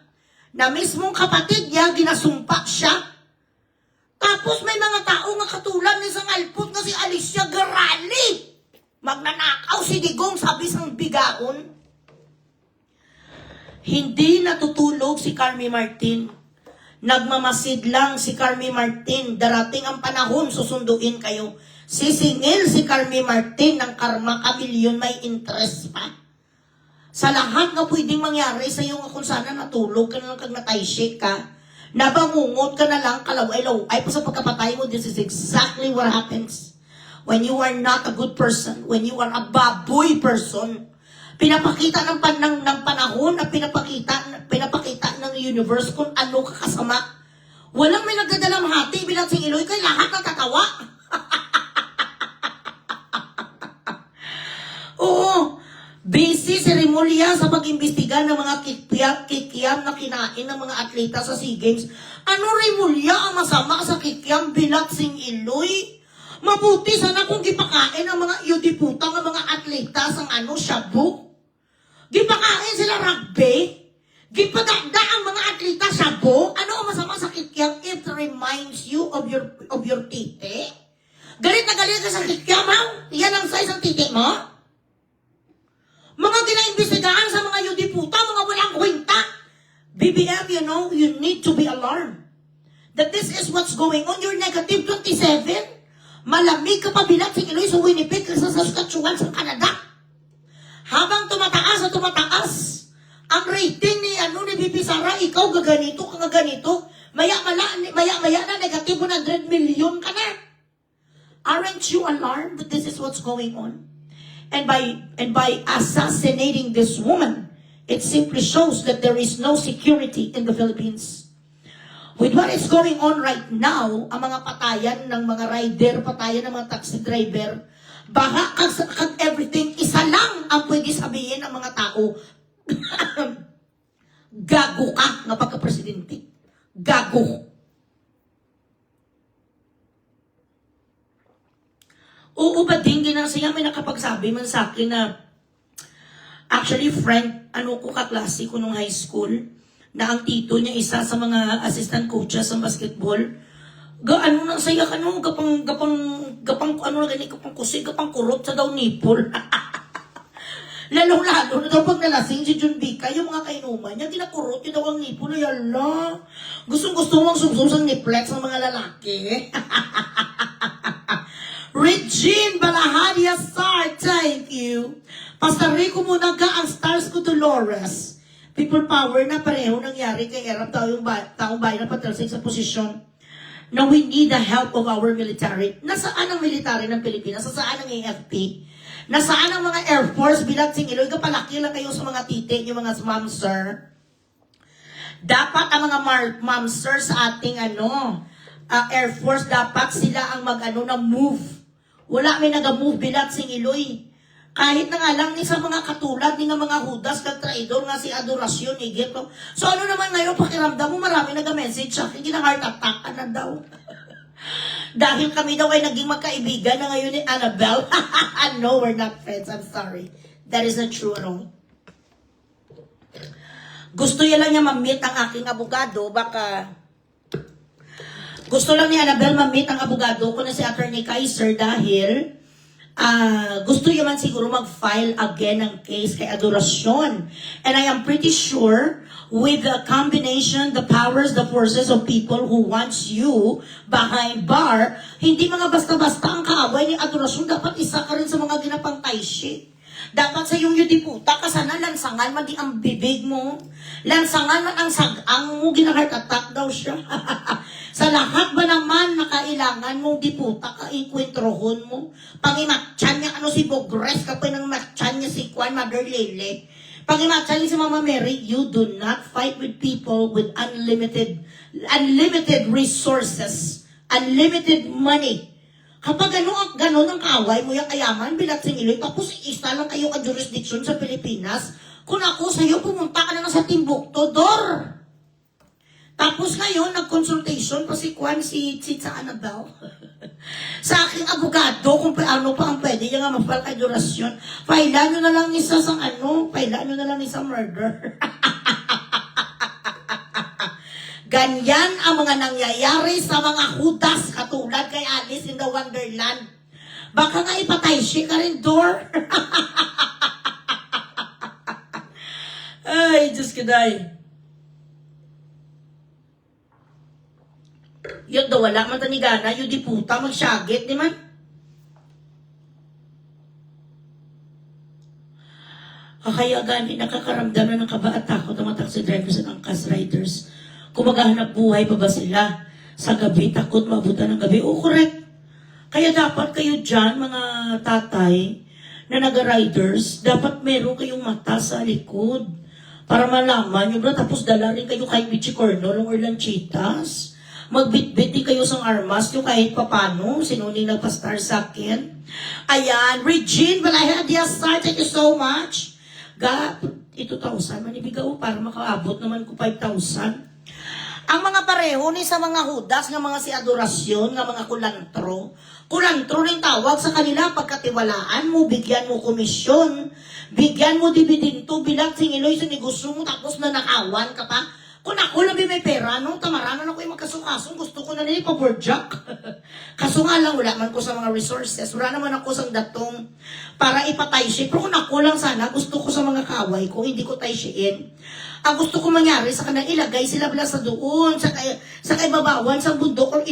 na mismong kapatid niya, ginasumpa siya. Tapos may mga tao nga katulad ni sang alput nga si Alicia Garali. Magnanakaw si Digong, sabi sang bigaon. Hindi natutulog si Carmi Martin. Nagmamasid lang si Carmi Martin. Darating ang panahon, susunduin kayo. Sisingil si Carmi Martin ng karma kamilyon, may interest pa. Sa lahat na pwedeng mangyari sa iyo kung sana natulog ka na lang kag natayshik ka, nabangungot ka na lang, kalaway-laway pa sa pagkapatay mo. This is exactly what happens when you are not a good person, when you are a baboy person. Pinapakita ng panahon at pinapakita ng universe kung ano kakasama. Walang may nagdadalamhati bilang si Iloy kay lahat natatawa. Oo, busy si Remulla sa pag-imbestiga ng mga kikiam na kinain ng mga atleta sa SEA Games. Ano Remulla ang masama sa kikiam bilang si Iloy? Mabuti sana kung gipakain ng mga yudiputang ng mga atleta sa shabu. Gipakain sila rugby. Gipadagda ang mga atleta shabu. Ano ang masama sa kikiam? It reminds you of your tite. Galit na galit ka sa kikiam, ha? Yan ang size ng tite mo? Mga ginaimbestigahan sa mga yudiputa, mga walang kwenta. BBM, you need to be alarmed. That this is what's going on. You're negative 27. Malamig ka pa bilang si Iloy sa Winnipeg sa Saskatchewan sa Canada. Habang tumataas at tumataas Ang rating ni Bibi Sara, ikaw gaganito, ka gaganito. Maya na negative 100 million ka na. Aren't you alarmed that this is what's going on? And by assassinating this woman, it simply shows that there is no security in the Philippines. With what is going on right now, ang mga patayan ng mga rider, patayan ng mga taxi driver, baka kag everything, isa lang ang pwede sabihin ng mga tao, gago ka nga pagka-presidente. Gago. Oo ba din, ginasiya may nakapagsabi man sa akin na actually friend, ko kaklase ko nung high school, na ang tito niya isa sa mga assistant coaches sa basketball. Nang saya ka no, gapang kusig, gapang kurot sa daw nipol. Lalong-lalo na daw pag nalasing si Jun Bika, yung mga kainuman niya, ginakurot yun daw ang nipol. Yala, gustong-gusto mong sumsum ng niplex ng mga lalaki. Regine Balahadia Sar, thank you. Pastor Rico muna ka ang stars ko, Dolores. People power na pareho nangyari kay Erap, taong bayan na patalsik sa posisyon na we need the help of our military. Nasaan ang military ng Pilipinas? Nasaan ang AFP? Nasaan ang mga Air Force? Bilang Singiloy, kapalaki lang kayo sa mga titik, yung mga mamser. Dapat ang mga mamser sa ating Air Force, dapat sila ang na move. Wala may nag-move bilang Singiloy. Kahit na nga lang ni sa mga katulad ni nga mga hudas kag traidor nga si Adorasyon igit. So ano naman ngayon pakiramdam mo marami nag-message sa akin, heart attack na daw. Dahil kami daw ay naging magkaibigan na ngayon ni Annabelle. No, we're not friends. I'm sorry. That is not true at all. Gusto lang niya ma-meet ang aking abogado. Baka gusto lang ni Annabelle ma-meet ang abogado ko na si Attorney Kaiser dahil gusto niya man siguro mag-file again ng case kay Adorasyon. And I am pretty sure with the combination, the powers, the forces of people who wants you behind bar, hindi mga basta-basta ang kaaway ni Adorasyon. Dapat isa ka rin sa mga ginapangtay shit. Dapat sa iyong yudiputa, kasana lansangan man di ang bibig mo. Lansangan man ang sagang mo, gina-heart attack daw siya. Sa lahat ba naman na kailangan mong diputa ka ikwintrohon mo? Pangimatyan niya si Bogres, kapag nang matyan niya si Juan Mother Lele. Pangimatyan niya si Mama Mary, you do not fight with people with unlimited resources, unlimited money. Kapag gano'n ang kaaway mo, yung kayaman, bilat Singiloy, tapos isa lang kayo ka jurisdiction sa Pilipinas, kung ako sa'yo, pumunta ka na sa Timbuktu, Dor. Tapos ngayon, nag-consultation pa si Juan, si Tita Annabelle. Sa aking abogado, kung paano pa ang pwede niya nga mapal kay Adorasyon, failan nyo na lang isa sa failan nyo na lang isa murder. Ganyan ang mga nangyayari sa mga hudas katulad kay Alice in the Wonderland. Baka nga ipatay siya ka rin, Dor. Ay, Diyos ka day. Yun daw, wala man tanigana, yung diputa, magsyagit, di man? Kaya gani, nakakaramdam na ng kaba at takot ang mga taxi drivers at angkas riders. Kung maghahanap buhay pa ba sila sa gabi, takot mabutan ng gabi. O, correct. Kaya dapat kayo dyan, mga tatay na naga-riders, dapat meron kayong mata sa likod para malaman nyo, bro. Tapos dala rin kayo kahit Bichi Cornol or Lanchitas. Magbitbit din kayo sa armas nyo kahit papano. Sinuning nagpa-star sa akin. Ayan, Regine Balahadia Sar, thank you so much. Ito 2,000, manibigaw para makaabot naman ko 5,000. Ang mga pareho ni sa mga hudas, ng mga si Adorasyon, ng mga kulantro. Kulantro rin tawag sa kanila pagkatiwalaan mo, bigyan mo komisyon, bigyan mo dividendo, bilang Singiloy sa negosyo mo, tapos na nakawan ka pa. Kung ako lang may pera, tamaranan ako yung magkasukasong, gusto ko na nila ipaborjak. Kaso nga lang, wala man ko sa mga resources, wala naman ako sa datong para ipatay siya. Pero kung ako lang sana, gusto ko sa mga kaway ko, hindi ko tay siyain. Ang gusto ko mangyari sa kanila, ilagay sila bala sa doon, sa kaibabawan, sa bundok, or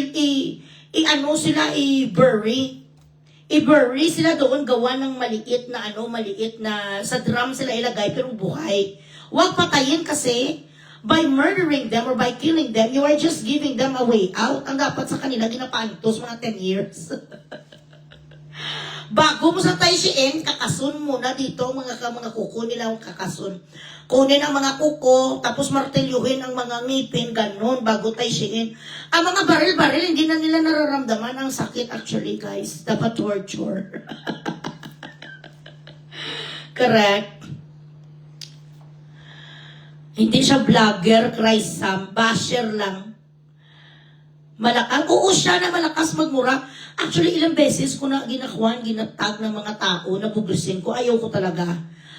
sila, i-bury. I-bury sila doon, gawa ng maliit na, sa drum sila ilagay, pero buhay. Huwag patayin kasi by murdering them or by killing them, you are just giving them a way out. Ang dapat sa kanila, ginapantos mga 10 years. Bago mo sa taisiin, kakasun muna dito, mga kuko nila ang kakasun. Kunin ang mga kuko, tapos martelyuhin ang mga ngipin, ganun, bago taisiin. Ang mga baril-baril, hindi na nila nararamdaman ang sakit actually, guys. Dapat torture. Correct. Hindi siya vlogger, Christ Sam, basher lang. Oo, siya na malakas magmura. Actually, ilang beses ko na ginatag ng mga tao na publisin ko, ayaw ko talaga.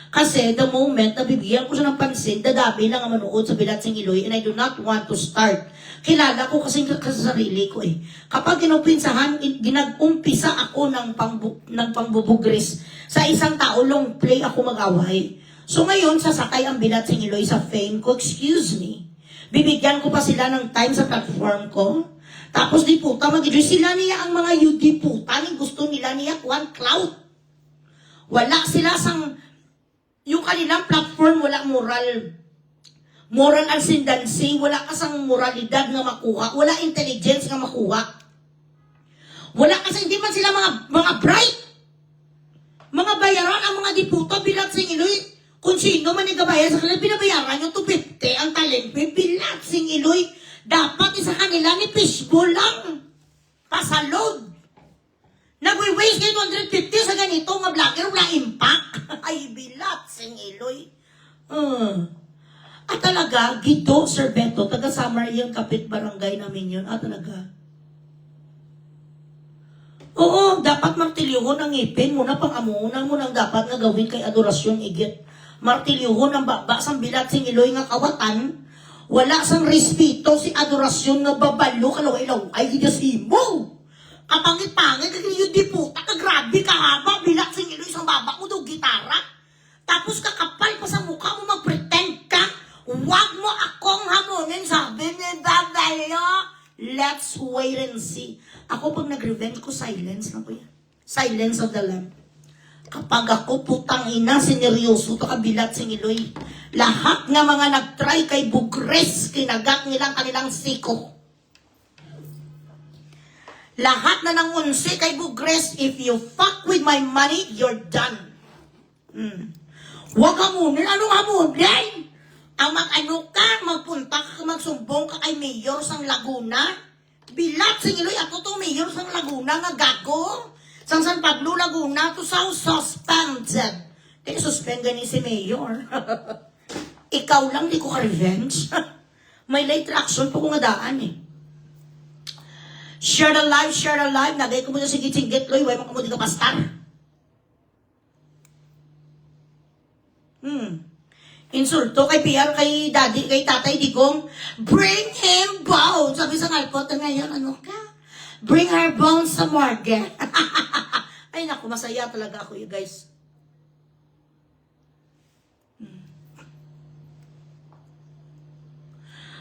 Kasi the moment na bibigyan ko siya ng pansin, dadami lang ang manood sa Bilatsing Iloy and I do not want to start. Kilala ko kasi sa sarili ko eh. Kapag ginag-umpisa ako ng pangbubugris sa isang tao, long play ako mag-away. So ngayon, sasakay ang Bilatsing Iloy sa fame ko, excuse me. Bibigyan ko pa sila ng time sa platform ko. Tapos di puta, mag-enjoy sila niya ang mga di puta, gusto nila niya one cloud. Wala sila yung kanilang platform, wala moral ascendancy, wala kasang moralidad nga makuha, wala intelligence nga makuha. Wala kasi, hindi man sila mga bright. Mga bayaran ang mga di puta, Bilatsing Iloy. Kung sino man nagabayan sa kanila, binabayaran yung 250 ang talent, Bilatsing Iloy. Dapat isa kanila ni fishbowl lang. Pasalod. Nag-waste kayo 250 sa ganito nga vlogger, wala impact. Ay, Bilatsing Iloy. At talaga, Guido Serveto, taga Samar yung kapit barangay namin yun. Talaga. Oo, dapat martilyuhon ang ngipin mo na pang-amunan mo nang dapat nga gawin kay adorasyon igit. Martilyuhon ang babasang Bilatsing Iloy nga kawatan. Wala sang respeto si adorasyon nga babalo kalaw-ilaw ay gidasimo. Kapangit-pangit yung di puta kagrabe kahaba Bilatsing Iloy isang baba mo daw gitara. Tapos kakapal pa sa mukha mo mag-pretend ka. Huwag mo akong hamunin sabi ni Dadayo. Let's wait and see. Ako pag nag-revenge ko silence na ko yan. Silence of the lamb. Kapag ako putang ina, sineryoso to Bilatsing Iloy. Lahat nga mga nag-try kay Bugres, kinagat nilang kanilang siko. Lahat na nangunsi kay Bugres, if you fuck with my money, you're done. Huwag hamunin. Anong hamunin? Ang mag-ano ka, magpunta ka, magsumbong ka kay Mayor sang Laguna. Bilatsing Iloy, ako to Mayor sang Laguna nga gago. Sang San Pablo, Laguna, to sa suspended. Di suspend gani si Mayor. Ikaw lang, di ko ka-revenge. May late action po kung adaan eh. Share the live. Nagay ko mo na sigit-sigit, loy. Huwag mo ka mo di ka pastar. Insulto kay PR, kay daddy, kay tatay, digong, bring him bones. Sabi sa ngalpot, ngayon, ano ka? Bring her bones sa morgue. Ay naku, masaya talaga ako you guys.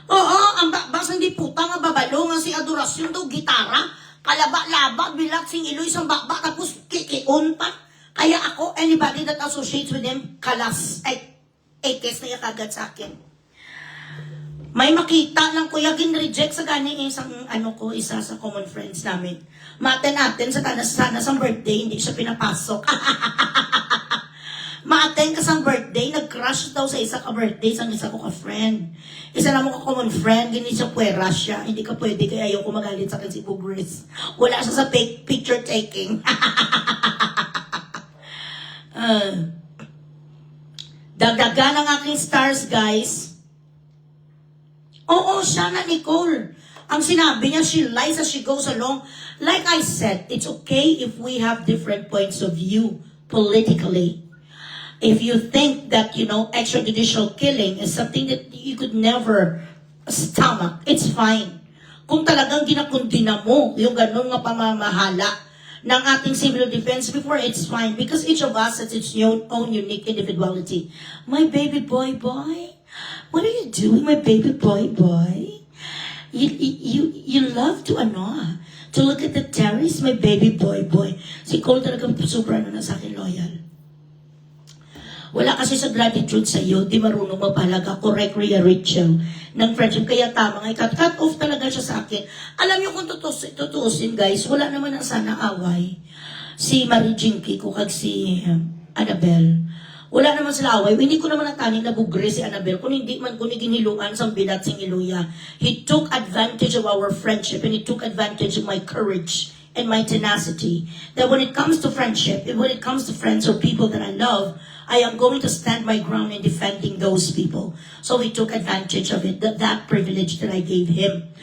Oo, ang basang di puta nga babalo nga si adorasyon daw gitara, kalaba-laba, Bilatsing Iloy sang bakba, tapos kikion pa. Kaya ako, anybody that associates with him, kalas, ekes na kagad sa akin. May makita lang kuya, gin-reject sa gani isang isa sa common friends namin. Maten-aten sa sana sa birthday, hindi siya pinapasok. Maaten ka sa birthday, nag-crush daw sa isa ka birthday, sa isa ko ka-friend. Isa na mo ka common friend, hindi siya puwera siya. Hindi ka pwede, kaya ayaw ko magalit sa akin si Bugres. Wala siya sa picture taking. Dagdagan ang aking stars, guys. Oo, siya na, Nicole. Ang sinabi niya, she lies as she goes along. Like I said, it's okay if we have different points of view politically. If you think that, extrajudicial killing is something that you could never stomach, it's fine. Kung talagang ginakundina mo yung ganun nga pamamahala ng ating civil defense before, it's fine. Because each of us has its own unique individuality. My baby boy, what are you doing, my baby boy? You love to look at the terrace, my baby boy. Si Cole talagang super sa akin loyal. Wala kasi sa gratitude sa iyo, di marunong mapalaga, correct Rhea Rachel, ng friendship. Kaya tama nga, cut off talaga siya sa akin. Alam niyo kung tutusin guys, wala naman ang sana away. Si Marie Jinky ko kag si Annabelle. Wala naman sila away. Hindi ko naman natanin na bugre si Annabelle. Kung hindi man ko giniluan sa bilat sing iluya. He took advantage of our friendship and he took advantage of my courage and my tenacity. That when it comes to friendship, and when it comes to friends or people that I love, I am going to stand my ground in defending those people. So he took advantage of it, that privilege that I gave him.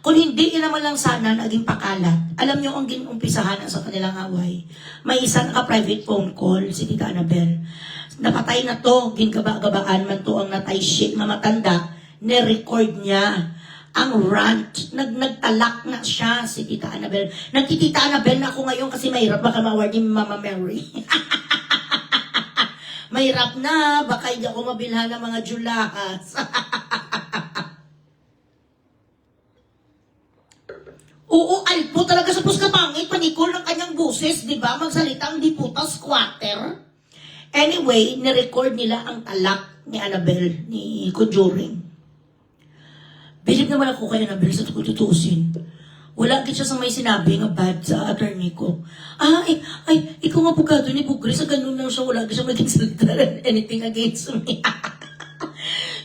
Kung hindi naman lang sana naging pakalat, alam niyo ang ginumpisahan sa kanilang away. May isang private phone call, si Tita Annabelle. Napatay na to, gingaba-gabaan man to ang natay shit na matanda, ni-record niya ang rant. Nagtalak na siya si Tita Annabelle. Nagtitita Annabelle na ako ngayon kasi mahirap baka maward ni Mama Mary. Mahirap na, baka hindi ako mabilhan ng mga julahas. Oo, alpo talaga sa puskapangit, panikol ng kanyang buses, di ba? Magsalitang di puta squatter. Anyway, nirecord nila ang talak ni Annabelle, ni Conjuring. Bilib naman ako kay Annabelle sa tutusin. Wala din siya sa may sinabi nga bad sa attorney ko. Ikaw nga abogado ni Bugre, sa ganun lang siya, wala din siya maging salita anything against me.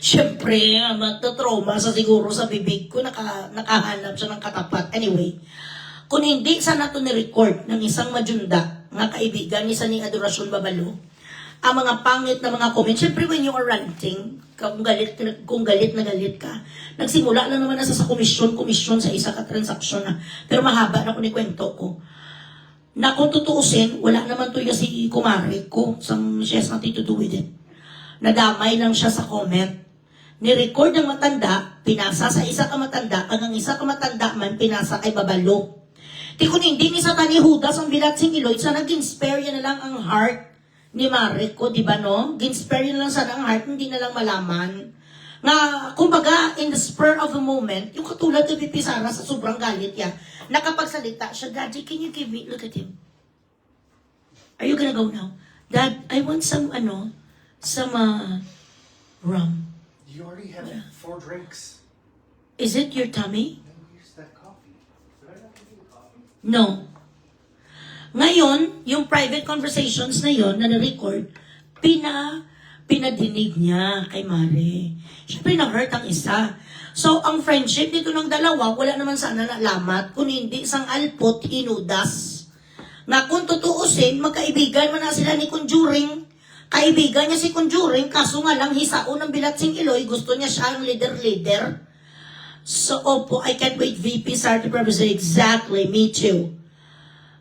Siyempre, magta-trauma sa siguro sa bibig ko, nakahanap siya ng katapat. Anyway, kung hindi sana ito ni-record ng isang majunda, nga kaibigan, isa ni Adorasyon Babalo, ang mga pangit na mga comment, siyempre when you are ranting, kung galit na galit ka, nagsimula lang naman nasa sa komisyon sa isa ka transaksyon na, pero mahaba na kung ikwento ko. Na kung tutuusin, wala naman to yung si kumare ko, she has nothing to do with it. Nadamay lang siya sa comment. Ni-record ng matanda, pinasa sa isa ka matanda, ang isa ka matanda man, pinasa kay Babalo. Di kung hindi ni Satan ni Judas ang bilat sing Iloy, sana ginspare yan na lang ang heart ni Mariko, di ba no? Ginspare yan na lang sana ang heart, hindi na lang malaman. Nga, kumbaga, in the spur of a moment, yung katulad ni Pipi Sara sa sobrang galit niya, nakapagsalita siya, Daddy, can you give me, look at him. Are you gonna go now? Dad, I want some rum. You already had 4 drinks. Is it your tummy? Where's that coffee? Did I not give you coffee? No. Ngayon, yung private conversations na yon na na-record, pinadinig niya kay Mare. Siyempre, na-hurt ang isa. So, ang friendship nito ng dalawa, wala naman sana nalamat, kung hindi isang alpot, hinudas. Na kung tutuusin, magkaibigan man na sila ni Conjuring. Kaibigan niya si Conjuring, kaso nga lang hisao ng bilat sing Iloy, gusto niya siya ang leader. So, opo, I can't wait, VP Sartre Professor, exactly, me too.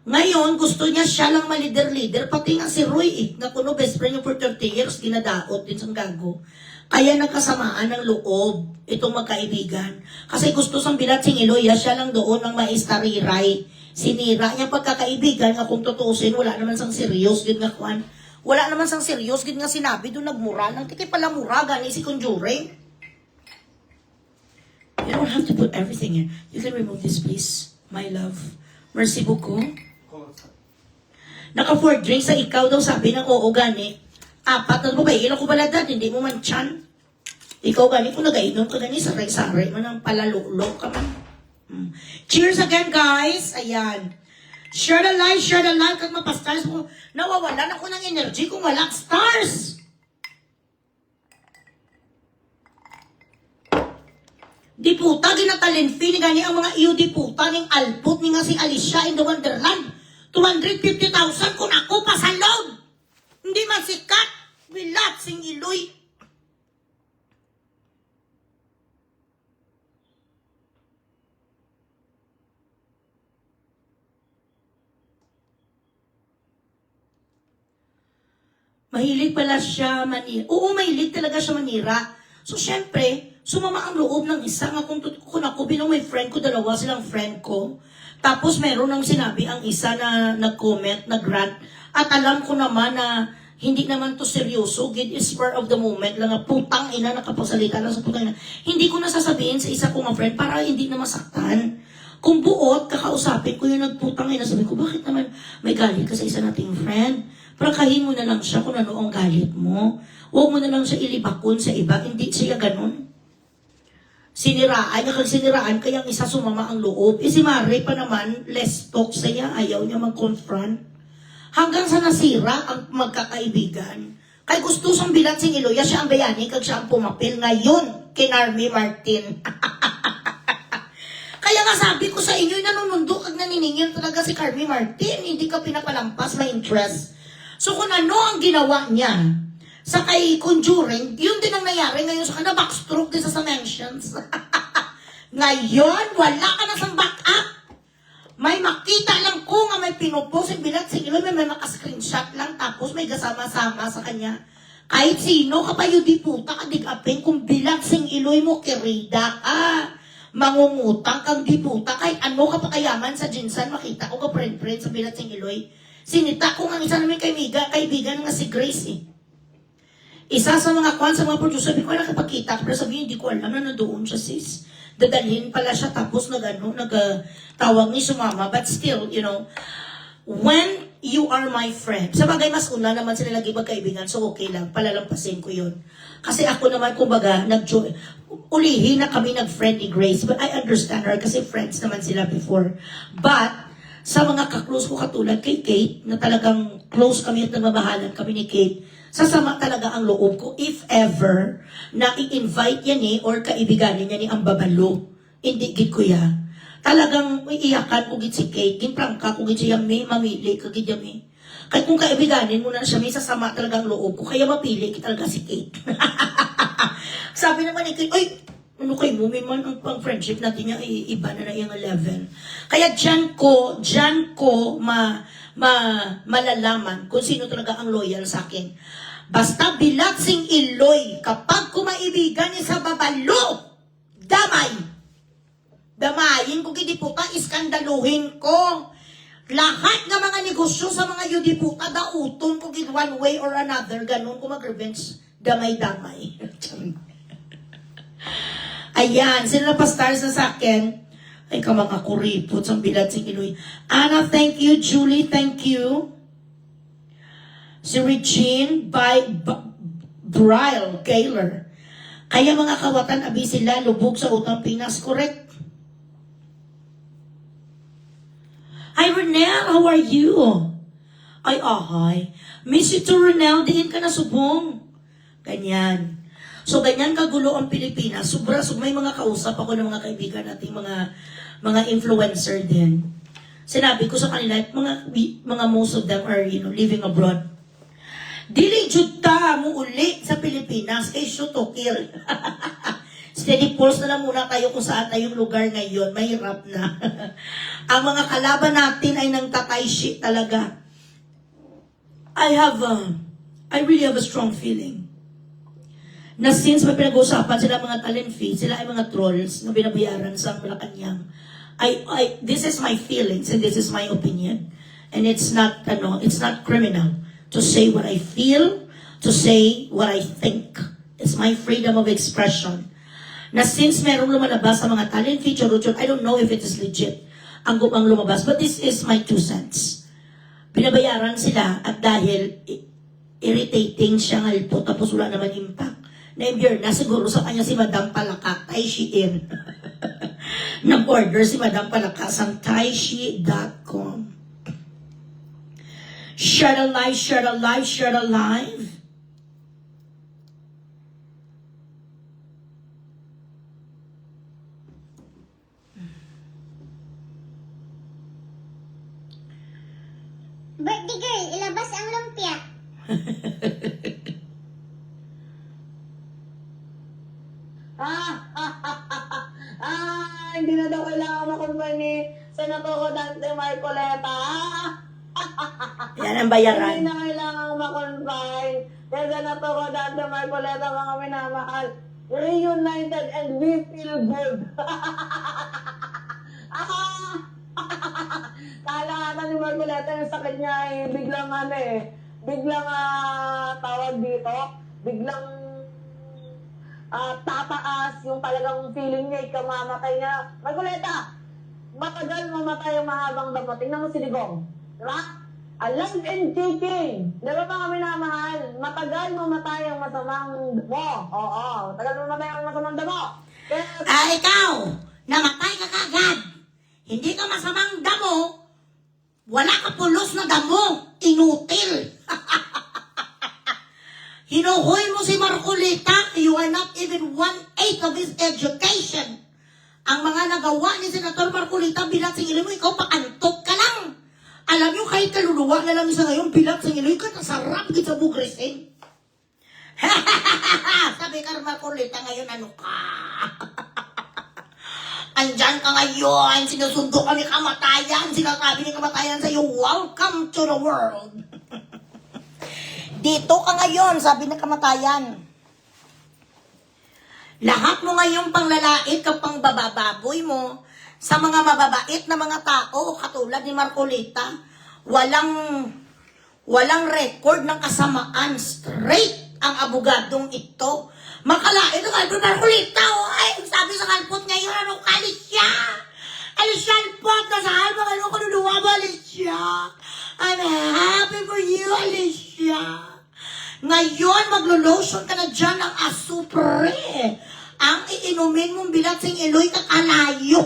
Ngayon, gusto niya siya lang ma-leader, pati nga si Roy na kuno best friend niya for 30 years, ginadaot din sa gago. Kaya nagkasamaan ng loob itong magkaibigan. Kasi gusto sang bilat sing Iloy, siya lang doon ang maistariray. Sinira niya pagkakaibigan, nga kung tutusin, wala naman sang serious, din nga kuhan. Wala naman sang serious, gid nga sinabi doon nagmura. Nang tiki pala mura, gani si Conjuring. You don't have to put everything in. You can remove this, please. My love. Merci beaucoup. Naka 4 drinks sa ikaw daw, sabi ng oo gani. 4 na mo ba? Ilan ko pala dad, hindi mo man tiyan. Ikaw gani, kung nagainom ka gani, saray-saray man ang palalulo ka man. Cheers again, guys. Ayan. Share the live, kag mapastars mo. Nawawalan ako ng energy kung wala stars. Di puta, ginatalinfi ni gani ang mga iyo di puta ning alput ni nga si Alicia in the Wonderland. 250,000 kung ako pa sa loob. Hindi man sikat. Bilat sing Iloy. Mahilig pala siya manira. Oo, mahilig talaga siya manira. So, syempre, sumama ang loob ng isa. Nga kung ako, binong may friend ko, dalawa silang friend ko. Tapos, meron ng sinabi ang isa na nag-comment, nag-rant. At alam ko naman na hindi naman to seryoso. It is spur of the moment lang. Putang ina, nakapagsalita lang sa putang ina. Hindi ko nasasabihin sa isa kong friend para hindi na masaktan. Kung buot, kakausapin ko yung nagputang ina. Sabi ko, bakit naman may galit ka sa isa nating friend? prangkahin mo na lang siya kung ano ang galit mo. Huwag mo na lang siya ilibakon sa iba. Hindi siya ganun. Siniraan niya, siniraan, kaya ang isa sumama ang loob. Si Mare pa naman, less talk siya, ayaw niya mag-confront. Hanggang sa nasira ang magkakaibigan. Kay gusto siyang bilat sing Iloya, siya ang bayani, kag siya ang pumapil ngayon kay Narmi Martin. Kaya nga sabi ko sa inyo, nanunundo kag naniningil talaga si Carmi Martin, hindi ka pinapalampas, may interest. So kung ano ang ginawa niya, sa kay Conjuring, yun din ang nangyari ngayon sa kanya, backstroke din sa mentions. Ngayon, wala ka na sa backup. May makita lang ko nga may pinupost yung bilat sa ilo, may maka-screenshot lang, tapos may kasama-sama sa kanya. Kahit sino ka pa yung di puta ka digapin, kung bilat sing iloy mo, kirida ka. Mangungutang kang di puta, kahit ano ka pa kayaman sa Jinsan, makita ko ka friend-friend sa bilat sing iloy. Sinita ko nga isa namin kaibigan nga si Grace eh. Isa sa mga kwan, sa mga producer, sabi ko, nakapagkita, pero sabi hindi ko alam na nandoon siya, sis. Dadalhin pala siya, tapos nagtawag ni sumama. But still, you know, when you are my friend, sa bagay mas una naman sila lagi magkaibigan, so okay lang, palalampasin ko yun. Kasi ako naman, kumbaga, ulihin na kami nag-friend ni Grace, but I understand her, kasi friends naman sila before. But, sa mga kaklose ko katulad kay Kate, na talagang close kami at nagmamahalan kami ni Kate, sasama talaga ang loob ko if ever na i-invite yan or kaibiganin niya ni ang babalo. Hindi gid ko ya. Talagang iiyakan ko gid si Kate, ginprangka ko gid siya may mamili ka gid yami. Kaya kung kaibiganin mo na siya, may sasama talaga ang loob ko, kaya mapili kita talaga si Kate. Sabi naman ni Kate, ay, ano kay mo, may man ang pang-friendship natin niya, iba na yung level. Kaya dyan ko malalaman kung sino talaga ang loyal sa akin. Basta bilat sing iloy, kapag kumaibigan niya sa babalo, damayin ko kidiputa, iskandaluhin ko. Lahat ng mga negosyo sa mga yudiputa, dauton ko gid one way or another, ganun ko mag-revenge, damay-damay. Ayan, sila pa stars na sa akin. Ay, ka mga kuripot sa bilat sing iloy. Anna, thank you. Julie, thank you. Si Regine Bryle Kaler. Kaya mga kawatan, abi sila, lubog sa utang Pinas. Correct? Hi, Renel. How are you? Ay, hi. Miss you to Renel. Diin ka na subong. Ganyan. So, ganyan kagulo ang Pilipinas. Sobra, may mga kausap ako ng mga kaibigan nating mga influencer din. Sinabi ko sa kanila, mga most of them are, living abroad. Dili juta mo uli sa Pilipinas, shoot to kill. Steady pulse na lang muna tayo kung saan tayong lugar ngayon. Mahirap na. Ang mga kalaban natin ay nang tatay shit talaga. I really have a strong feeling na since may pinag-uusapan sila mga talent fee, sila ay mga trolls na binabayaran sa Malacanang. This is my feelings and this is my opinion. And it's not criminal to say what I feel, to say what I think. It's my freedom of expression. Na since merong lumalabas sa mga talent fee, I don't know if it is legit ang lumabas, but this is my 2 cents. Binabayaran sila at dahil irritating siya ng alpo, tapos wala naman impact. Na siguro sa kanya si Madam Palaka, Taishi Nag-order si Madam Palaka sa Taishi.com. Share the live, share the live, share the live. Birthday girl, ilabas ang lumpia. Hindi na daw kailangan makumpani sa Dante Marcoleta. Yan ang bayaran. Hindi na kailangan makonfine. Kasi Dante Marcoleta, mga minamahal. Reunited and we feel good. Kala ata ni Marcoleta yung sakit niya biglang tawag dito, biglang tataas yung talagang feeling niya, ikamamatay niya. Marcoleta, matagal mamatay ang mahabang damot. Tingnan mo si Digong. Diba? Alive and kicking. Di ba mga minamahal? Matagal mamatay ang masamang damo. Oo, matagal mamatay ang masamang damo. Kaya, Ikaw, namatay ka kagad. Hindi ka masamang damo. Wala ka pulos na damo. Inutil. Hinuhoy mo si Marcolita. You are not even 1/8 of his education. Ang mga nagawa ni Senator Marcolita, bilat singilin mo, ikaw pakantok ka lang. Alam nyo, kahit kaluluwa na lang sa ngayon, bilat singilin ka, nasarap kita bugresin. Sabi ka, Marcolita, ngayon ano ka? Andyan ka ngayon, sinusundo ka ni kamatayan, sinasabi ni kamatayan sa'yo, welcome to the world. Dito ka ngayon, sabi ng kamatayan. Lahat mo ngayong panglalait ka pang babababoy mo sa mga mababait na mga tao katulad ni Marcolita, walang record ng kasamaan. Straight ang abogadong ito. Makalain ng Albert Marcolita, ay, sabi sa kalpot ngayon, ano ka, Alicia? Alicia, alpot na sa albang, ano ka nuluwa mo, Alicia? I'm happy for you, Alicia. Ngayon, maglo-lotion ka na dyan ng asupre. Ang iinumin mong bilat sing iloy kakalayo.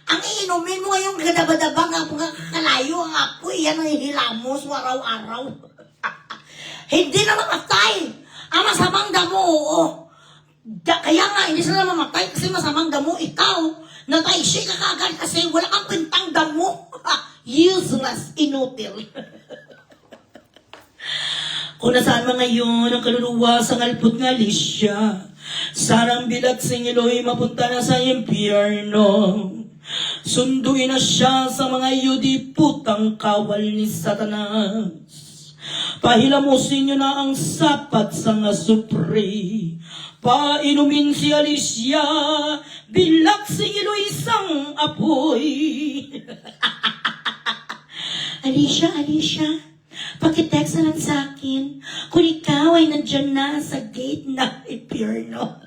Ang iinumin mo ngayong gadabadabang ang kakalayo, ang apoy, yan ang hilamos araw-araw. Hindi na mamatay. Ang masamang damo, oo. Kaya nga, hindi sila mamatay kasi masamang damo. Ikaw, nataysi ka kagad kasi wala kang pintang damo. Useless, inutil. Kung nasaan man ngayon ang kaluluwa sa kalpot ng Alicia, sarang bilat singiloy mapunta na sa impyerno. Sunduin na siya sa mga yudi putang kawal ni Satanas. Pahilamusin niyo na ang sapat sa asupre. Painumin si Alicia, bilak singiloy isang apoy. Alicia, pakitext na lang sa akin kung ikaw ay nandyan na sa gate na impyerno.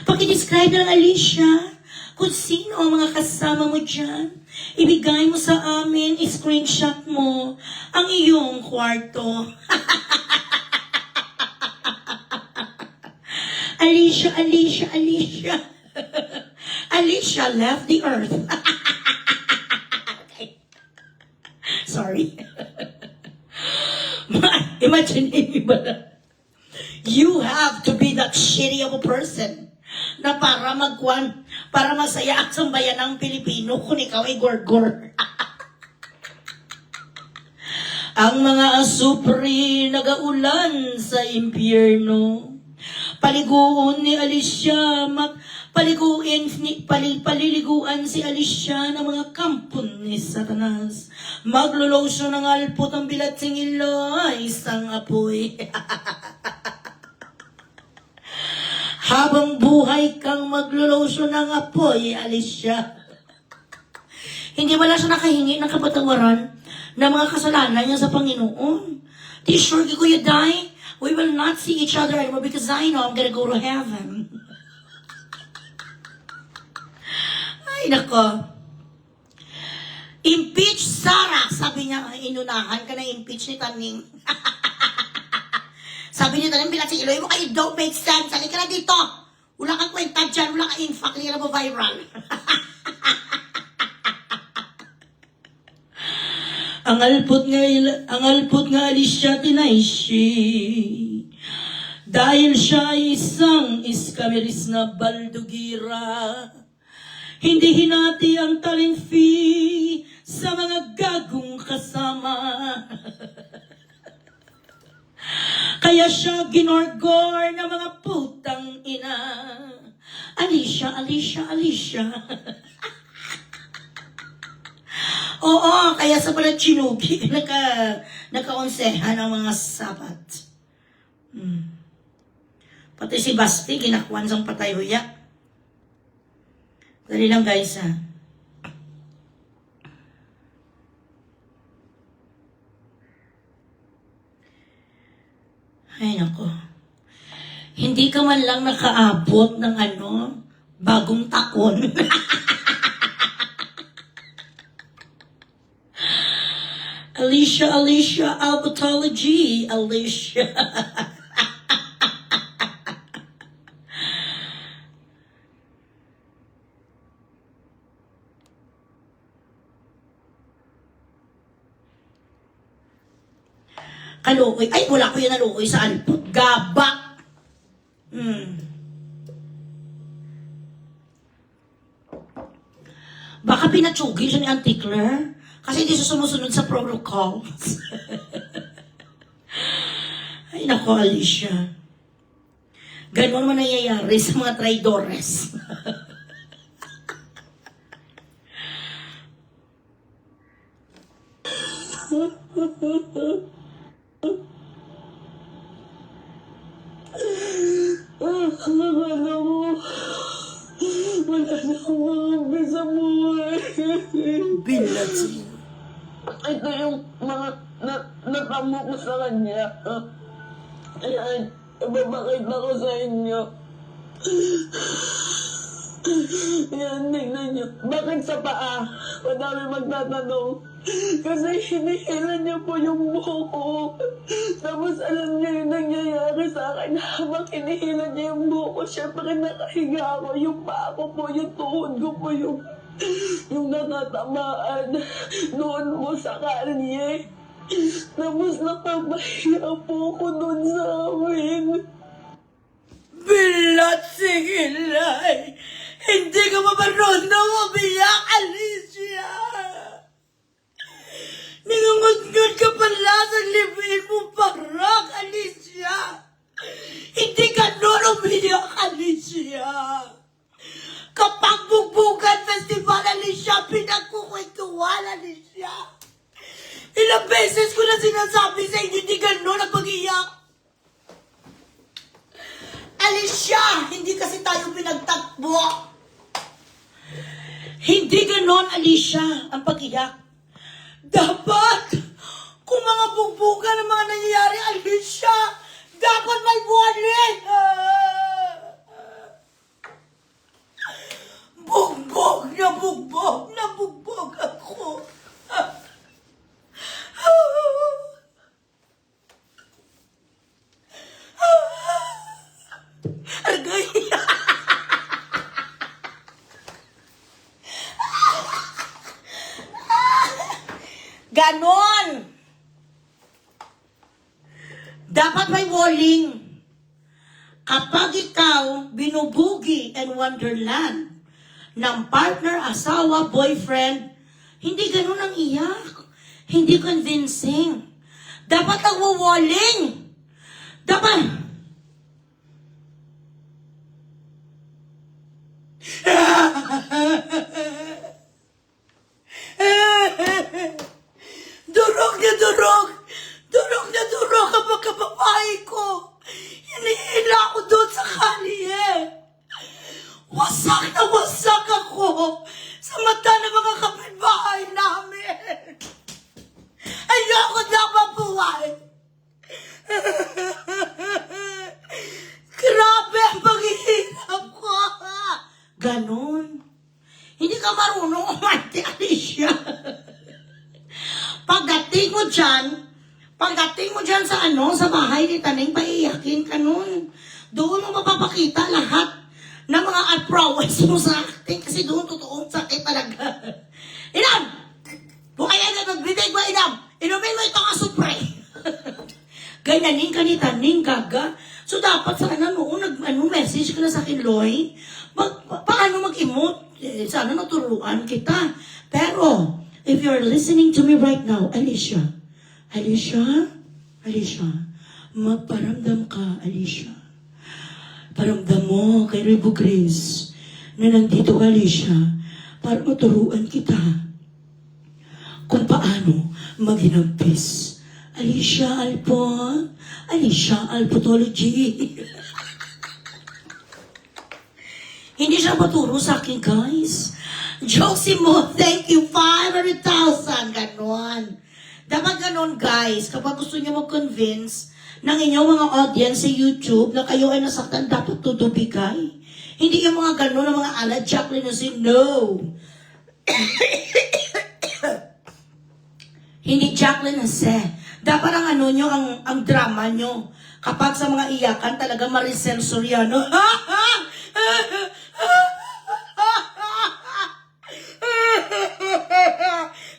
Pakidescribe na lang, Alicia, kung sino ang mga kasama mo dyan. Ibigay mo sa amin, screenshot mo ang iyong kwarto. Alicia. Alicia left the earth. Okay. Sorry. Imagine you have to be that shitty of a person na para masaya ang sambayan ng Pilipino kung ikaw ay gorgor. Ang mga asupre nagaulan sa impyerno. Paliguan ni Alicia, paliliguan si Alicia ng mga kampon ni Satanas. Maglulosyon ng alpot ang bilat singilo ay isang apoy. Habang buhay kang maglulosyon ng apoy, Alicia. Hindi wala siya nakahingi ng kapatawaran ng mga kasalanan niya sa Panginoon. Di sure ko you die, we will not see each other anymore because I know I'm gonna go to heaven. Ay, nako. Impeach Sarah. Sabi niya, inunahan ka na impeach ni Taning. Sabi ni Taning, bilang si Eloy mo kayo, don't make sense. Halika na dito. Wala kang kwenta dyan. Wala kang infact. Hindi ka na viral. Ang alpot nga Alicia tinaysi. Dahil siya ay isang iskameris na baldugira. Hindi hinati ang talinfi sa mga gagong kasama. Kaya siya ginorgor ng mga putang ina. Alicia. Oo, kaya sa pala chinuki, nagkaonsehan ng mga sabat. Pati si Basti, ginakuan sang patay huya. Dali lang guys ha. Ay nako. Hindi ka man lang nakaabot ng bagong taon. Alicia, Albertology, Alicia. Kalokoy. Ay, wala ko yan nalokoy sa alpot. Gaba. Baka pinatsugi siya ni Auntie Claire. Kasi hindi siya sumusunod sa protocols. Ay, nako, Alicia. Ganon mo nangyayari sa mga traidores. Akala mo, wala na akong mga sa buhay. Bilat siya. Ito yung mga natamo ko sa kanya. Ayan, ipapakita ko sa inyo. Yan, tingnan nyo. Bakit sa paa? Madami magtatanong. Kasi hinihila niya po yung buhok ko. Tapos alam niya yung nangyayari sa akin. Habang hinihila niya yung buhok ko, syempre nakahiga ako. Yung paa ko po, yung tuhod ko po, yung natatamaan noon mo sa kalye. Tapos nakabahiya po ko doon sa amin. Bilat si Hilay. Hindi ka pa marunong umiyak, Alicia. Nangungod-ngod ka pala sa libin mo parang, Alicia. Hindi ka nun umiyak, Alicia. Kapag bugbugan festival, Alicia, pinagkukwentuhan, Alicia. Ilang beses ko na sinasabi sa inyo, hindi ganun ang pag-iyak. Alicia, hindi kasi tayo pinagtatbo. Hindi ganon, Alicia, ang pag-iyak. Dapat, kung mga bugbugan ng mga nangyayari, Alicia, dapat may buwanin. Bugbog na bugbog ako. Argay. Ganon. Dapat may walling. Kapag ikaw binubugi and wonderland ng partner, asawa, boyfriend, hindi ganon ang iyak. Hindi convincing. Dapat nagwa-walling. Dapat... Durog na durog! Durog na durog ang pagkababae ko! Hinihila ako doon sa kalye! Wasak na wasak ako sa mata ng mga kapitbahay namin! Ayoko na mabuhay! Grabe ang paghihirap ko! Ganon. Hindi ka marunong umarte, Alicia. Pagdating mo dyan sa bahay ni Taning, paiyakin ka nun. Doon mo mapapakita lahat ng mga prowess mo sa acting kasi doon totoong sakit talaga. Inam! Bukaya na magbibig mo, Inam! Inumin mo itong asupre! Ganyanin ka ni Taning, gaga. So dapat sana noon message ka na sa akin, Loy. Paano mag-emote? Sana naturuan kita. Pero, if you're listening to me right now, Alicia, magparamdam ka, Alicia. Paramdam mo kay Rebo Grace na nandito ka, Alicia, para maturuan kita kung paano maginampis. Alicia Alpotology. Hindi siya maturo sa akin, guys. Josie mo, thank you, 500,000. Ganon. Dapat ganon, guys. Kapag gusto niyo mag-convince ng inyong mga audience sa YouTube na kayo ay nasaktan, dapat tutubigay. Hindi yung mga ganon na mga ala Jacqueline na say, no. Hindi Jacqueline Jose. Dapat ang ano nyo, ang drama nyo. Kapag sa mga iyakan, talaga Maricel Soriano.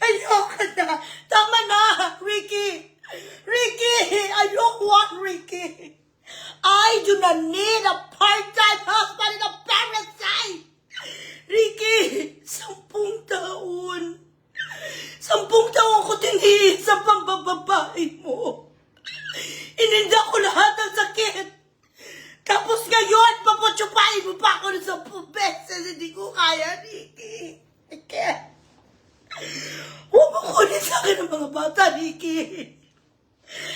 Ayoko na. Tama na, Ricky. Ricky, I don't want Ricky. I do not need a part-time husband in a parasite. Ricky, 10 taon. 10 taon ko tinihid sa pambababae mo. Ininda ko lahat ng sakit. Tapos ngayon, papatsupain mo pa ako ng 10 beses. Hindi ko kaya, Ricky. I can't. Huwag mo kunin sa akin ang mga bata, Ricky.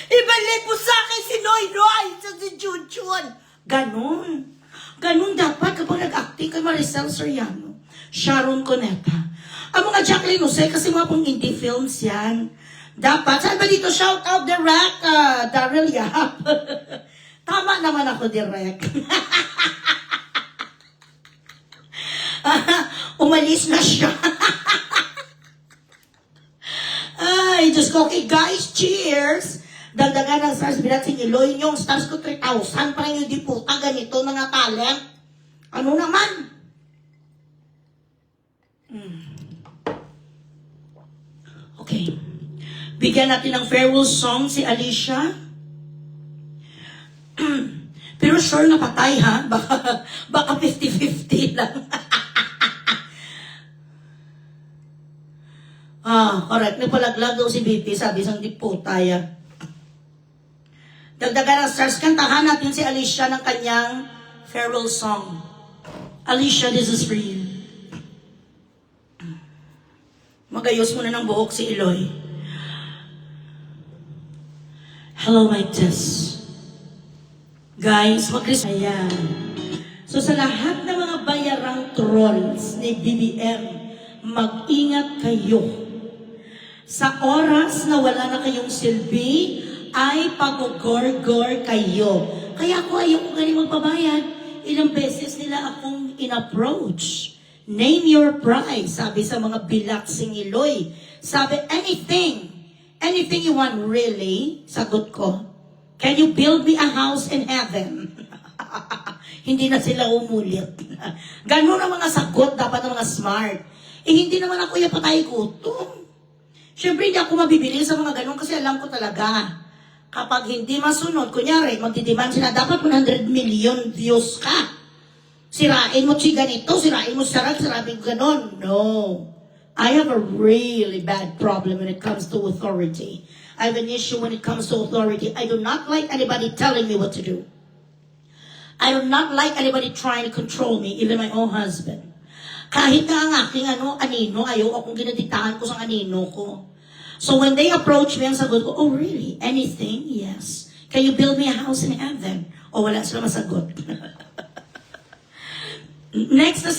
Ibalik mo sa akin si Noy Noy sa si Junjun. Ganon. Ganon dapat kapag nag-acting kay Maricel Soriano, Sharon Cuneta. Ang mga Jacqueline Jose, kasi mga pong indie films yan. Dapat, saan ba dito? Shout out direct, Daryl Yap. Tama naman ako direct. Umalis na siya. Ay, Diyos ko. Okay, guys, cheers. Dagdagan ng stars, binatsing iloy nyo. Stars ko 3,000 pa rin yung di puta. Ganito na nga talent. Ano naman? Okay. Bigyan natin ng farewell song si Alicia. Pero sure na patay, ha? Baka 50-50 lang. Correct. Nagpalaglag daw si BP. Sabi isang di putaya. Dagdagan ng stars, kantahan natin si Alicia ng kanyang farewell song. Alicia, this is for you. Magayos muna ng buhok si Eloy. Hello, my tess. Guys, Ayan. So sa lahat ng mga bayarang trolls ni BBM, mag-ingat kayo. Sa oras na wala na kayong silbi, ay pag-gor-gor kayo. Kaya ako ayoko galing magpabayad. Ilang beses nila akong in-approach. Name your price, sabi sa mga bilaksing Iloy. Sabi, anything you want, really? Sagot ko, can you build me a house in heaven? Hindi na sila umulit. Ganun ang mga sagot, dapat ng mga smart. Hindi naman ako yung patay gutom. Siyempre, hindi ako mabibili sa mga ganun kasi alam ko talaga. Kapag hindi masunod, kunyari, magdidiman sila, dapat 100 million views ka. Sirain mo si ganito, sirain mo sarap, sirain mo ganon. No. I have a really bad problem when it comes to authority. I have an issue when it comes to authority. I do not like anybody telling me what to do. I do not like anybody trying to control me, even my own husband. Kahit na ang aking anino, ayaw akong ginaditahan ko sa anino ko. So when they approach me, ang sagot ko, oh really? Anything? Yes. Can you build me a house in heaven? O wala sila masagot. Next na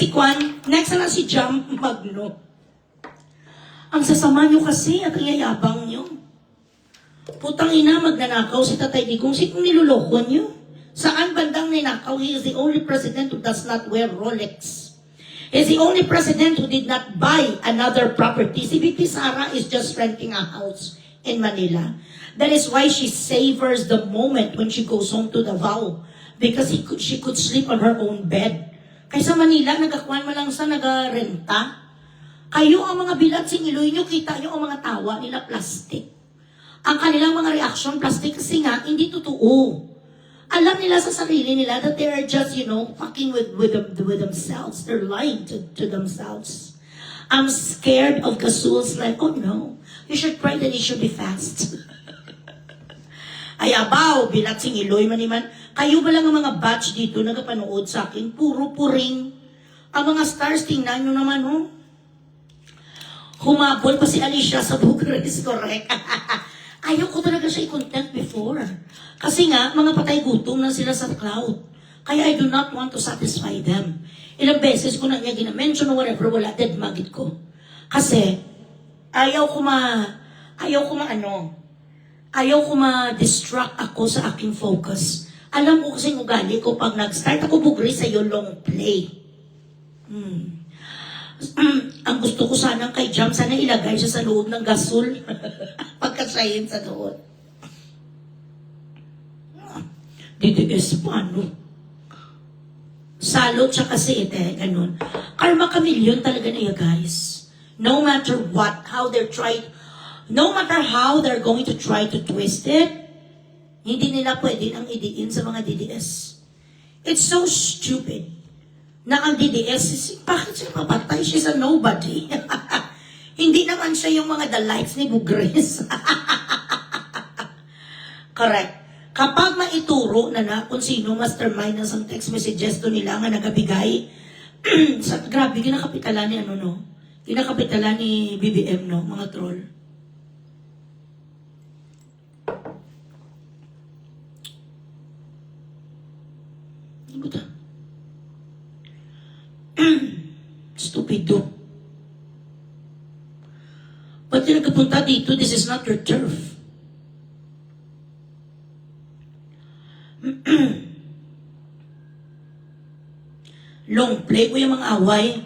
si Jam Magno. Ang sasama nyo kasi at ang yayabang nyo. Putang ina, magnanakaw si Tatay Digong. Sinong niloloko nyo? Saan bandang ninakaw? He is the only president who does not wear Rolex. He is the only president who did not buy another property. Si VP Sara is just renting a house in Manila. That is why she savors the moment when she goes home to Davao. Because she could sleep on her own bed. Kaysa Manila, nagakuan mo lang sa nagarenta. Kayo ang mga bilatsing Iloy nyo, kita nyo ang mga tawa nila plastic. Ang kanilang mga reaction plastic kasi nga, hindi totoo. Alam nila sa sarili nila that they are just, fucking with themselves. They're lying to themselves. I'm scared of Gasul's like, oh no, you should pray that he should be fast. Ay abaw, bilatsing Iloy maniman. Kayo ba lang ang mga batch dito nagapanood sa akin? Puro puring. Ang mga stars, tingnan nyo naman, Humabol pa si Alicia sa Bucharest, correct? Ayaw ko talaga siya i-content before. Kasi nga, mga patay gutom na sila sa cloud. Kaya I do not want to satisfy them. Ilang beses ko na niya ginamention or whatever, wala, dead magit ko. Kasi, ayaw ko ma-distract ako sa aking focus. Alam ko kasing ugali ko, pag nag-start ako bugri sa iyo, long play. Ang gusto ko sana kay Jam, sana ilagay siya sa loob ng gasol. Pagkasayin sa loob. DDS pa, no? Salot siya kasi ite, ganun. Karma Chameleon talaga na yan, guys. No matter what, no matter how they're going to try to twist it, hindi nila pwede nang idiin sa mga DDS. It's so stupid na ang DDS, bakit siya mapatay? She's a nobody. Hindi naman siya yung mga delights ni Bugres. Correct. Kapag maituro na kung sino mastermind ng isang text messages to nila nga nagabigay, grabe, ginakapitalan ni ginakapitalan ni BBM, no? Mga troll. Ano ba ito? Stupido. Ba't yung nagkapunta dito? This is not your turf. Long play ko yung mga away.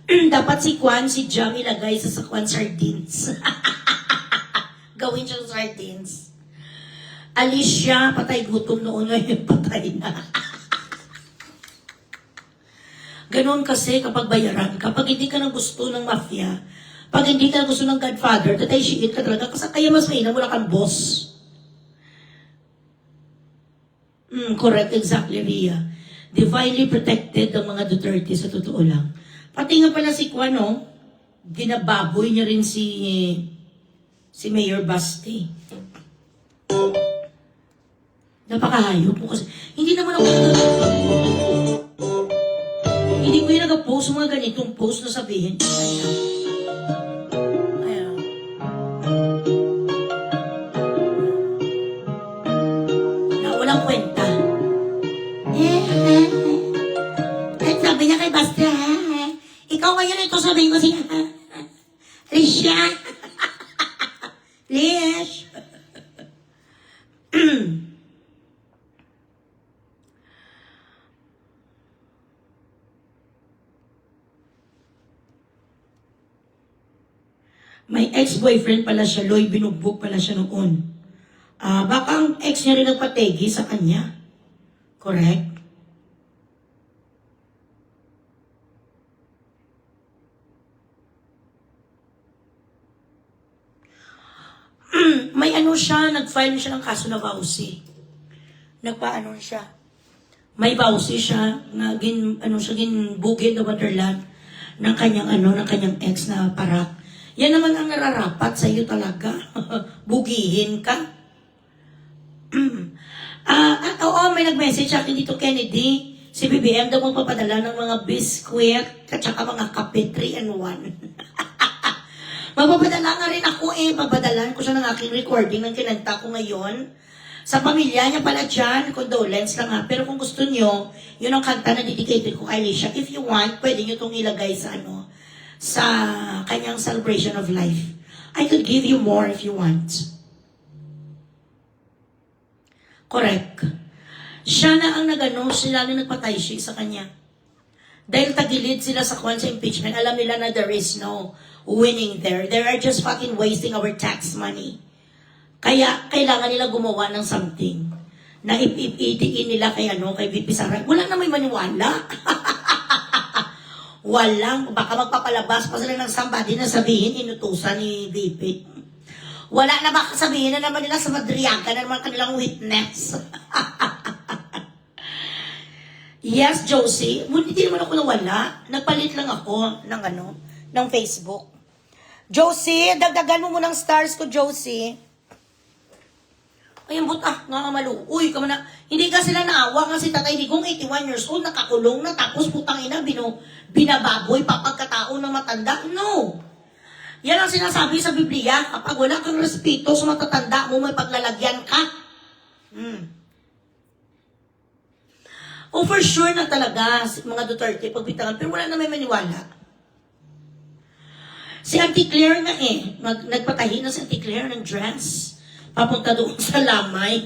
Dapat si Kwan, si Jam ilagay sa Kwan sardines. Gawin siyang sardines. Alicia, patay gutom noon, ngayon patay na. Ganon kasi kapag bayaran, kapag hindi ka na gusto ng mafia, pag hindi ka na gusto ng Godfather, tatay-shiin ka talaga, kasi kaya mas mainam, wala kang boss. Correct, exactly, Ria. Divinely protected ang mga Duterte, sa totoo lang. Pati nga pala si Kwano, ginababoy niya rin si Mayor Basti. Napakahayop po kasi. Hindi naman ako hindi ko yung nag-post mga ganitong post na sabihin. Ayan. Na walang kwenta. Sabi niya kay Basta, ikaw ngayon ito sabihin ko siya. Alicia. Lish. May ex-boyfriend pala siya, Loy, binugbog pala siya noon. Baka ang ex niya rin nagpategi sa kanya. Correct? May ano siya, nag-file siya ng kaso na vowsy. Nagpaano siya. May vowsy siya, ginbugin the wonderland ng kanyang ex na parak. Yan naman ang nararapat sa iyo talaga. Bugihin ka. Oo, may nag-message sa akin dito, Kennedy. Si BBM daw magpapadala ng mga biskwit at saka mga kape 3-in-1. Magpapadala nga rin ako Pagpadalan ko siya ng aking recording ng kinanta ko ngayon. Sa pamilya niya pala dyan, condolence lang ha. Pero kung gusto niyo, yun ang kanta na dedicated ko kay Alicia. If you want, pwede niyo itong ilagay sa kanyang celebration of life. I could give you more if you want. Correct. Siya na ang sila na nagpatay siya sa kanya. Dahil tagilid sila sa impeachment, alam nila na there is no winning there. They are just fucking wasting our tax money. Kaya kailangan nila gumawa ng something na idiin nila kay VP Sara. Wala na may maniwala. Baka magpapalabas pa sila ng somebody na sabihin inutusan ni VP. Wala na baka sabihin na naman nila sa Madriaga na naman kanilang witness. Yes, Josie. Hindi naman ako nawala. Nagpalit lang ako ng Facebook. Josie, dagdagan mo ng stars ko, Josie. Ayun, ngangamalu. Uy, hindi ka sila naawa nga si Tatay Digong, 81 years old, nakakulong na, tapos putang ina, binababoy pa pagkatao ng matanda. No. Yan ang sinasabi sa Biblia, kapag wala kang respeto sa matatanda mo, may paglalagyan ka. For sure na talaga, mga Duterte, pagbitangan, pero wala na may maniwala. Si Auntie Claire nga nagpatahi na si Auntie Claire ng dress. Papunta doon sa lamay.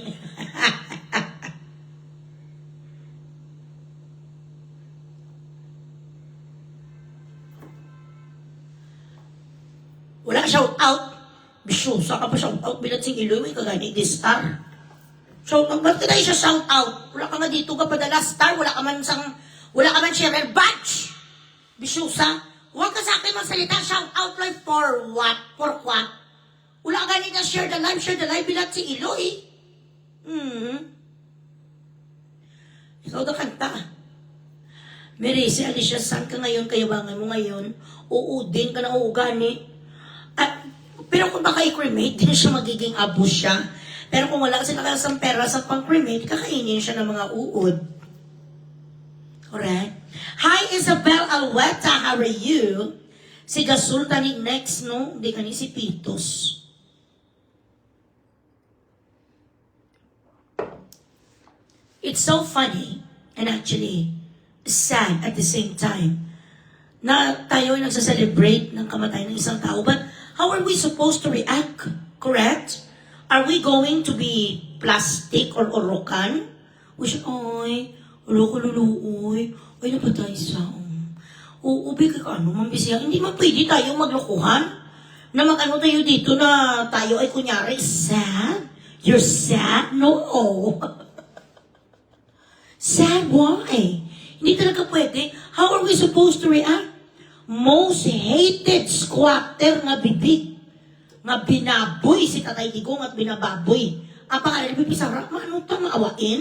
Bisyosa ka pa shout out. Bilat sing Iloy, may kagani di star. So, ba't ka na siya shout out? Wala ka nga dito ka padala star. Wala ka man sharer badge. Bisyosa. Huwag ka sa akin magsalita. Shout out like for what? For what? Wala ka gani na share the live. Bilat si Iloy. Ikaw na kanta. Merisi, Alicia, saan ka ngayon? Kayabangan mo ngayon? Uudin ka na uugani. Pero kung baka i-cremate, din siya magiging abo siya. Pero kung wala kasi nakasang pera sa pang-cremate, kakainin siya ng mga uod. Alright? Hi, Isabel Alweta. How are you? Si Gasol tanig next, no? Hindi ka ni si Pitos. It's so funny and actually sad at the same time na tayo ay nagsaselebrate ng kamatayan ng isang tao. But how are we supposed to react? Correct? Are we going to be plastic or orokan? We should, ay, luluoy, ay, napatay sa, ubi ka ano, mambisiya. Hindi man pwede tayo maglokohan na mag-ano tayo dito na tayo ay kunyari sad. You're sad? No. Sad, why? Hindi talaga pwede. How are we supposed to react? Most hated squatter nga bibig. Nga binaboy si Tatay Digong at binababoy. Ang pangalan ni Pipisara, maano ito maawain?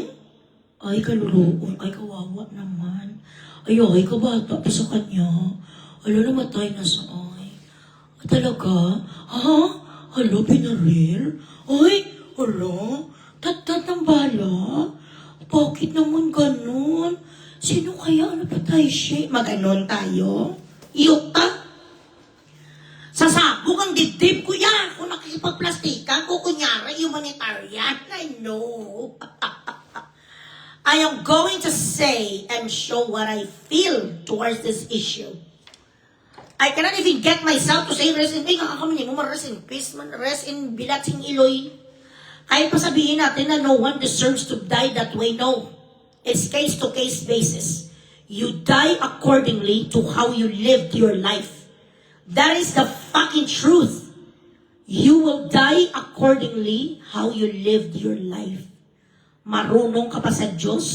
Ay, kaluluon. Ay, kawawa naman. Ay, kabata pa sa kanya. Alo, namatay na sa ay. Talaga? Ha? Alo, binaril? Ay, alo, tatat ng bala? Bakit naman ganun? Sino kaya napatay siya? Maganon tayo? Iyota? Sasabog ang dibdib ko yan. Kung nakikipagplastikan ko, kunyari, humanitarian. I know. I am going to say and show what I feel towards this issue. I cannot even get myself to say rest in peace. Nakakamin mo, rest in peace, rest in bilating Iloy. Kahit pa sabihin natin na no one deserves to die that way, no. It's case-to-case basis. You die accordingly to how you lived your life. That is the fucking truth. You will die accordingly how you lived your life. Marunong ka pa sa Diyos.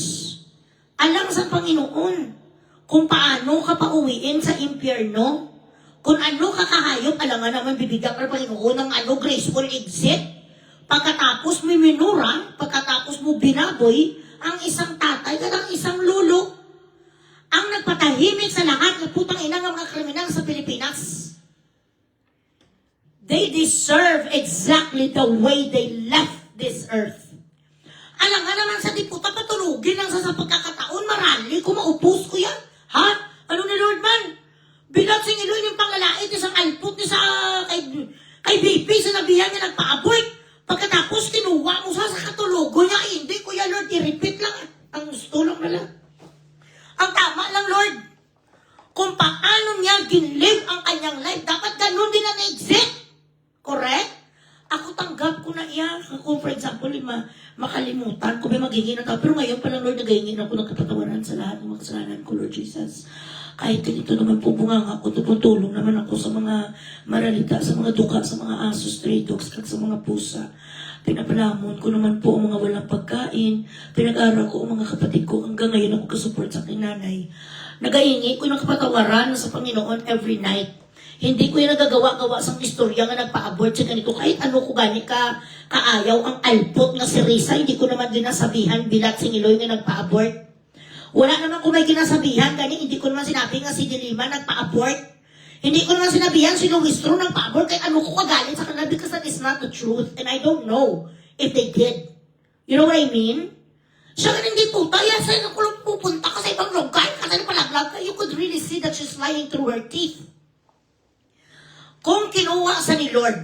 Alam sa Panginoon kung paano ka pauwiin sa impyerno. Kung ano ka kahayop, alam nga naman bibigyan ka ng Panginoon ng graceful exit. Pagkatapos mo minura, pagkatapos mo binaboy, ang isang tatay at ang isang lolo, ang nagpatahimik sa lahat ng putang ina ng mga kriminal sa Pilipinas. They deserve exactly the way they left this earth. Alam nga naman sa diputa, patulugin lang sa pagkakataon, marali, kung maupos ko yan. Ha? Ano ni Lord man? Bilat sing Iloy yung pangalait, isang alput niya sa kay BP, sinabihan niya nagpa-abort. Pagkatapos, kinuha mo sa katulugo niya, hindi, Kuya Lord, i-repeat lang. Ang gusto lang na lang. Ang tama lang, Lord. Kung paano niya ginlive ang kanyang life, dapat ganun din ang exit. Correct? Ako tanggap ko na iyan. Kung for example, makalimutan ko, may magiging na tao. Pero ngayon pa lang, Lord, nagahingin ako ng kapatawaran sa lahat ng mga kasalanan ko, Lord Jesus. Kahit ganito naman po bunganga ko, tutulong naman ako sa mga maralita, sa mga duka, sa mga aso, stray dogs, kag sa mga pusa. Pinapalamon ko naman po ang mga walang pagkain. Pinag-aral ko ang mga kapatid ko. Hanggang ngayon ako kasupport sa aking nanay. Nagahingi ko ng kapatawaran sa Panginoon every night. Hindi ko yung nagagawa-gawa sa istorya nga nagpa-abort sa ganito. Kahit ano ko gani kaayaw ang alpot nga si Risa, hindi ko naman ginasabihan bilat sing Iloy nga nagpa-abort. Wala naman kung may ginasabihan, gani, hindi ko naman sinabi nga si Dilima nagpa-abort. Hindi ko naman sinabihan si Luistro nagpa-abort, kaya ano ko kagaling sa kanila because that is not the truth. And I don't know if they did. You know what I mean? Siya nga hindi po, kaya sa'yo ko lang pupunta ka sa ibang lugar, kasi palaglag ka, you could really see that she's lying through her teeth. Kung kinuha sa ni Lord,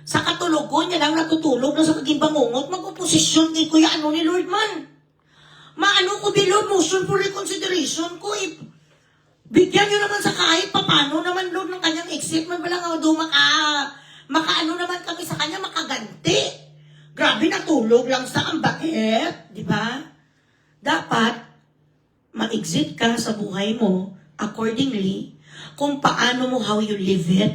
sa katulugon niya lang natutulog na sa kaging bangungot, mag-oposisyon kay Kuya ano ni Lord man. Maano ko below motion for reconsideration ko bigyan nyo naman sa kahit papano naman Lord ng kanyang exit man pala nga doon makaano naman kami sa kanya makaganti. Grabe natulog lang sa ang bakit, di ba? Dapat ma-exit ka sa buhay mo accordingly kung paano mo how you live it.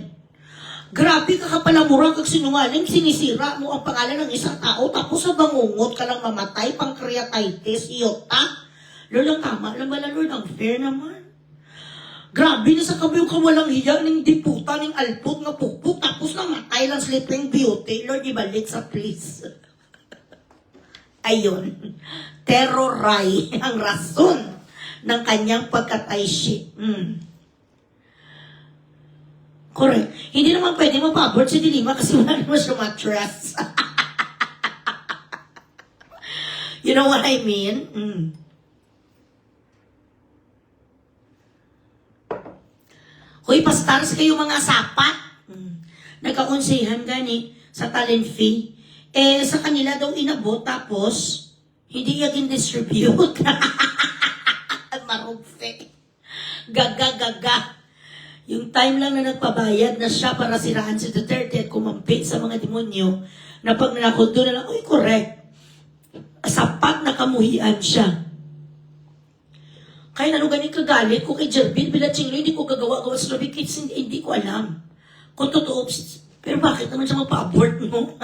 Grabe ka kapalamura kag sinungaling, sinisira mo ang pangalan ng isang tao, tapos sa bangungot ka lang mamatay, pancreatitis, iyota. Lord, ang tama lang bala, Lord, ang fair naman. Grabe na sa kabiyo ka walang hiya, ng diputa, ng alpot, nga pukpuk, tapos namatay lang sleeping beauty. Lord, ibalik sa please. Ayun, terroray ang rason ng kanyang pagkatay shit. Correct. Hindi naman pwede mapabort si Dilima kasi wala naman siya mattress. You know what I mean? Hoy, pastars kayo mga sapat. Nagkakonsehan gani sa talent fee. Sa kanila daw inabot tapos hindi yung distribute. Marugfe. Gaga. Yung time lang na nagpabayad na siya para siraan si Duterte at kumampi sa mga demonyo na pag nanakot doon na lang, uy, correct. Sapat na kamuhian siya. Kaya nalo ganit kagalit ko kay Jervin Bilatsinglo, hindi ko gagawa-gawa sa lobby kids, hindi ko alam. Kung totoo, pero bakit naman siya magpa-abort mo?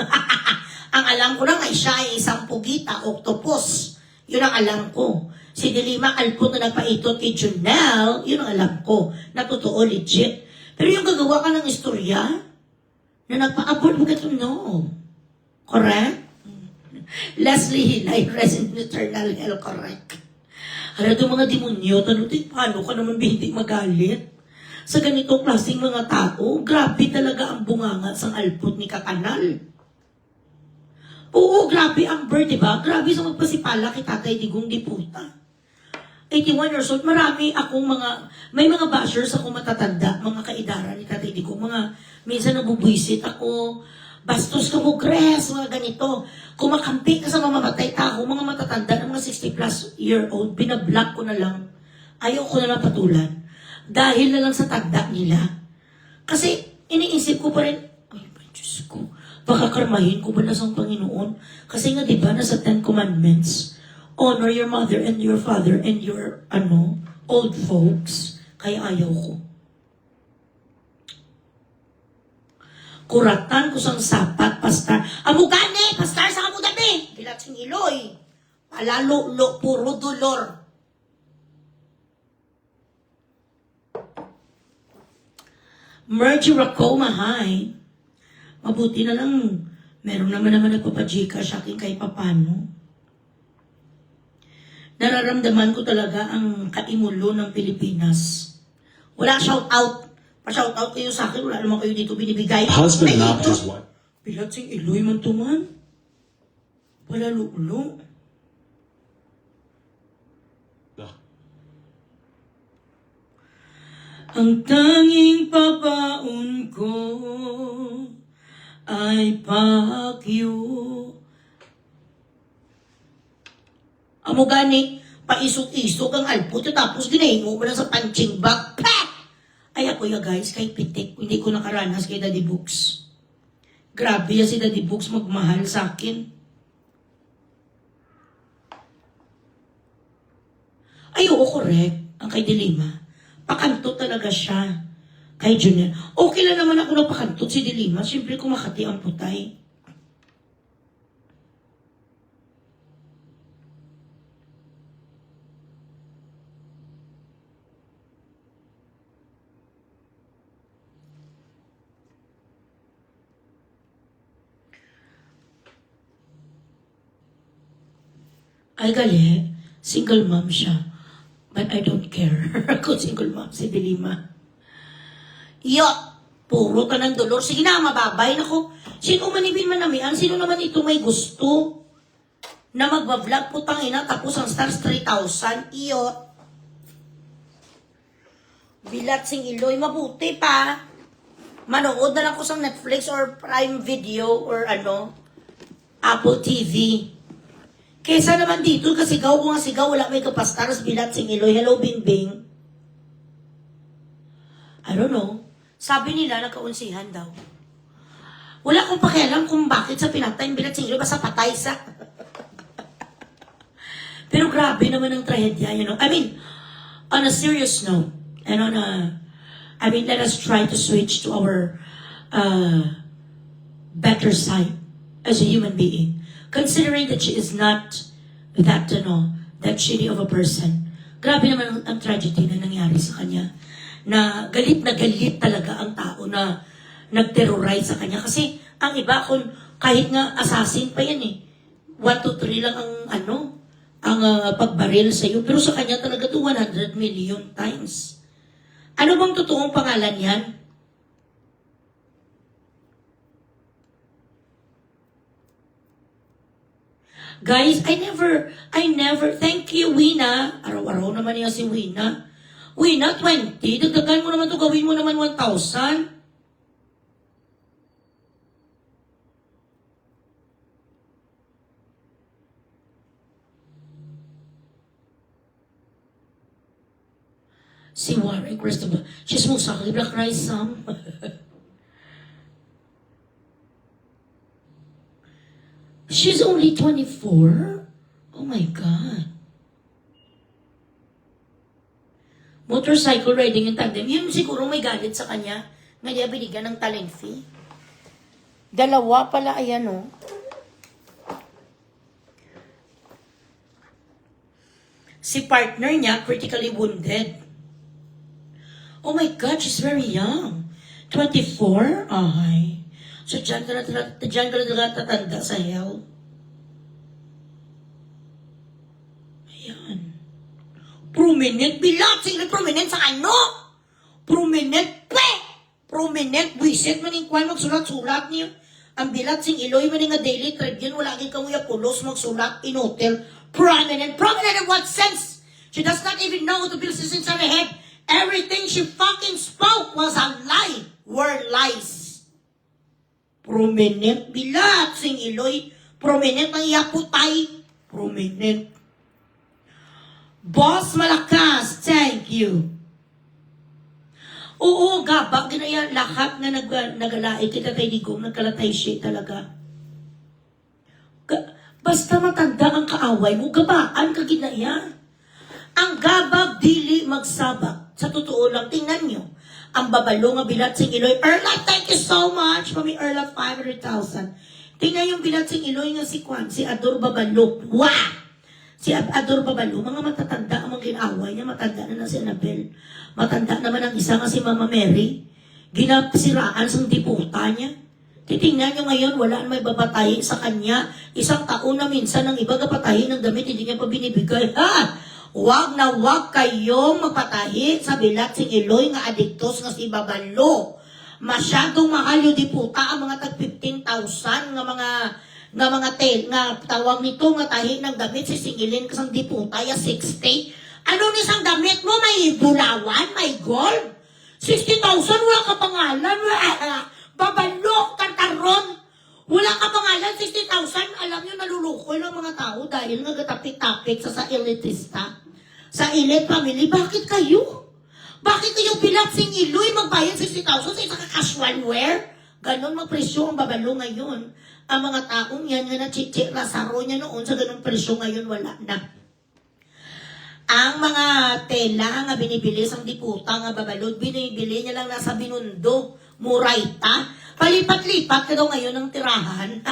Ang alam ko lang ay siya ay isang pugita, octopus. Yun ang alam ko. Si Dilima Alpot na nagpaitot kay Junel, yun ang alam ko. Na totoo, legit. Pero yung gagawa ka ng istorya, na nagpa-abort mo kato, no. Correct? Leslie Hilay, rest in eternal hell, correct. Hala doon mga demonyo, paano ka naman hindi magalit? Sa ganitong klaseng mga tao, grabe talaga ang bunganga sang Alpot ni Kakanal. Oo, grabe ang bird, diba? Grabe sa magpasipala kay Tatay Digong Diputa. 81 years old, may mga bashers ako matatanda, mga kaidara ni Tatay Digong, minsan nabubwisit ako, bastos ka mo, Gres, mga ganito. Kumakampi ka sa mamamatay tao, mga matatanda ng mga 60 plus year old, binablock ko na lang, ayaw ko na lang patulan, dahil na lang sa tagda nila. Kasi, iniisip ko pa rin, ay, Diyos ko, baka karmahin ko ba na sa Panginoon? Kasi nga, diba, nasa 10 Commandments, honor your mother and your father and your, old folks. Kaya ayaw ko. Kuratan ko sang sapat, pastar. Amugane, pastar sa kamugane. Bilatsing iloy. Palalo, puro dolor. Merge Racoma High. Mabuti na lang, meron naman nagpapajika sa akin kahit papano. Nararamdaman ko talaga ang kaimulo ng Pilipinas. Wala shout out. Pa-shout out kayo sa akin, wala naman kayo dito binibigay. Husband knocked his wife. Bilatsing iloy man tuman. Palalulo. Ang tanging papaon ko ay pakyo. Amo gani, paisok-isok ang alpot tapos ginahingo mo lang sa punching bag. Ay ako ya guys, kay pitik, hindi ko nakaranas kay Daddy Books. Grabe ya si Daddy Books magmahal sa akin. Ay oo, correct, ang kay Dilima. Pakantot talaga siya. Kay Junior. Okay lang naman ako na pakantot si Dilima. Siyempre kumakati ang putay. Ay gali, single mom siya. But I don't care kung single mom si Dilima. Puro ka ng dolor. Sige na, mababay. Nako, sino manibin man namihan? Sino naman ito may gusto na magbablog putang ina tapos ang stars 3,000? Bilatsing iloy, mabuti pa. Manood na lang ko sa Netflix or Prime Video or Apple TV. Kesa naman dito, kasi sigaw ko nga sigaw, wala may kapastaras, Bilatsing iloy. Hello, Bingbing. I don't know. Sabi nila, nagkaunsihan daw. Wala akong pakialam kung bakit sa pinatay yung Bilatsing iloy, basta patay sa. Pero grabe naman ang trahedya, I mean, on a serious note, and let us try to switch to our better side as a human being. Considering that she is not that shitty of a person. Grabe naman ang tragedy na nangyari sa kanya. Na galit talaga ang tao na nag-terrorize sa kanya. Kasi ang iba, kung kahit nga assassin pa yan 1 to 3 lang ang pagbaril sa iyo. Pero sa kanya talaga 100 million times. Ano bang totoong pangalan yan? Guys, I never, thank you, Wina. Araw-araw naman niya si Wina. Wina, 20. Dagdagan mo naman to, gawin mo naman 1,000. Si Warren Christopher, she's most sakli Black Rice Sam. She's only 24? Oh my God. Motorcycle riding in tandem. Yun siguro may galit sa kanya. Nga niya binigyan ng talent fee. Dalawa pala, ayan Si partner niya, critically wounded. Oh my God, she's very young. 24? Ay. So, dyan ka na tatanda sa hell. Ayan. Prominent bilat. Sige, prominent sa ano? Prominent pe! Prominent. Wisit maning kwan magsulat-sulat niyo. Ang bilat sing iloy maning nga Daily Tribune. Wala kang kamuya pulos magsulat in hotel. Prominent. Prominent in what sense? She does not even know what the business inside her head. Everything she fucking spoke was a lie. Were lies. Prominent bilat sing iloy. Prominent ang yaputay. Prominent. Boss Malakas, thank you. Oo, gaba, ginaya lahat na nagalait kita tayo digong nagkalatay siya talaga. Basta matanda ang kaaway mo, gabaan ka ginaya. Ang gabag dili magsabak. Sa totoo lang, tingnan nyo. Ang babalo nga bilat sing iloy. Erla, thank you so much. Mami Erla, 500,000. Tingnan yung bilat sing iloy nga si Kwan, si Ador Babalo. Wow! Si Ador Babalo, mga matatanda ang mga ginaway niya. Matanda na si Annabel. Matanda naman ang isa nga si Mama Mary. Ginapsiraan sa diputa niya. Titingnan nyo ngayon, wala na may babatayin sa kanya. Isang taon na minsan ang iba kapatayin ng damit, hindi niya pa binibigay. Ha! Wag na wag kayong magpatahi sa bilat sing iloy nga adiktos nga si Babalo. Masyadong mahal yung diputa ang mga tag 15,000 nga tawag nito nga tahi ng damit si singilin kasang diputa ya 60. Ano ni sang damit mo? May bulawan? May gold? 60,000 wala ka pangalan. Babalo, kantaron. Wala ka pangalan, 60,000. Alam nyo, nalulukoy ng mga tao dahil nagatapik-tapik sa elitista. Sa elite family, bakit kayo? Bakit kayo bilat sing iloy magbayad 60,000 sa isang casual wear? Ganon magpresyo ang Babalo ngayon. Ang mga taong yan nga na-chichi, rasaro niya noon sa ganong presyo ngayon, wala na. Ang mga tela nga binibili sa diputa nga Babalo, binibili niya lang nasa Binundo, Murayta. Palipat-lipat ka daw ngayon ng tirahan.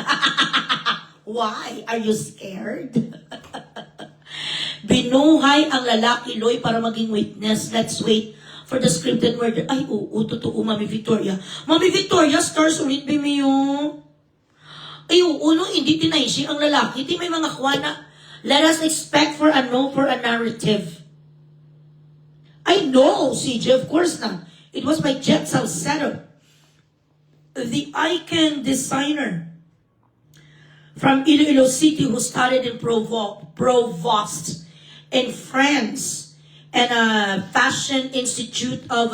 Why? Are you scared? Binuhay ang lalaki, Loy, para maging witness. Let's wait for the scripted murder. Ay, oo, totoo, Mami Victoria. Mami Victoria, stars ulit, bimiyo. Ay, oo, no, hindi tinaysi ang lalaki. Di may mga kwana. Let us expect for a narrative. I know, CJ, of course not. It was by Jet Salcedo, the icon designer from Iloilo City who studied in Provost in France and a fashion institute of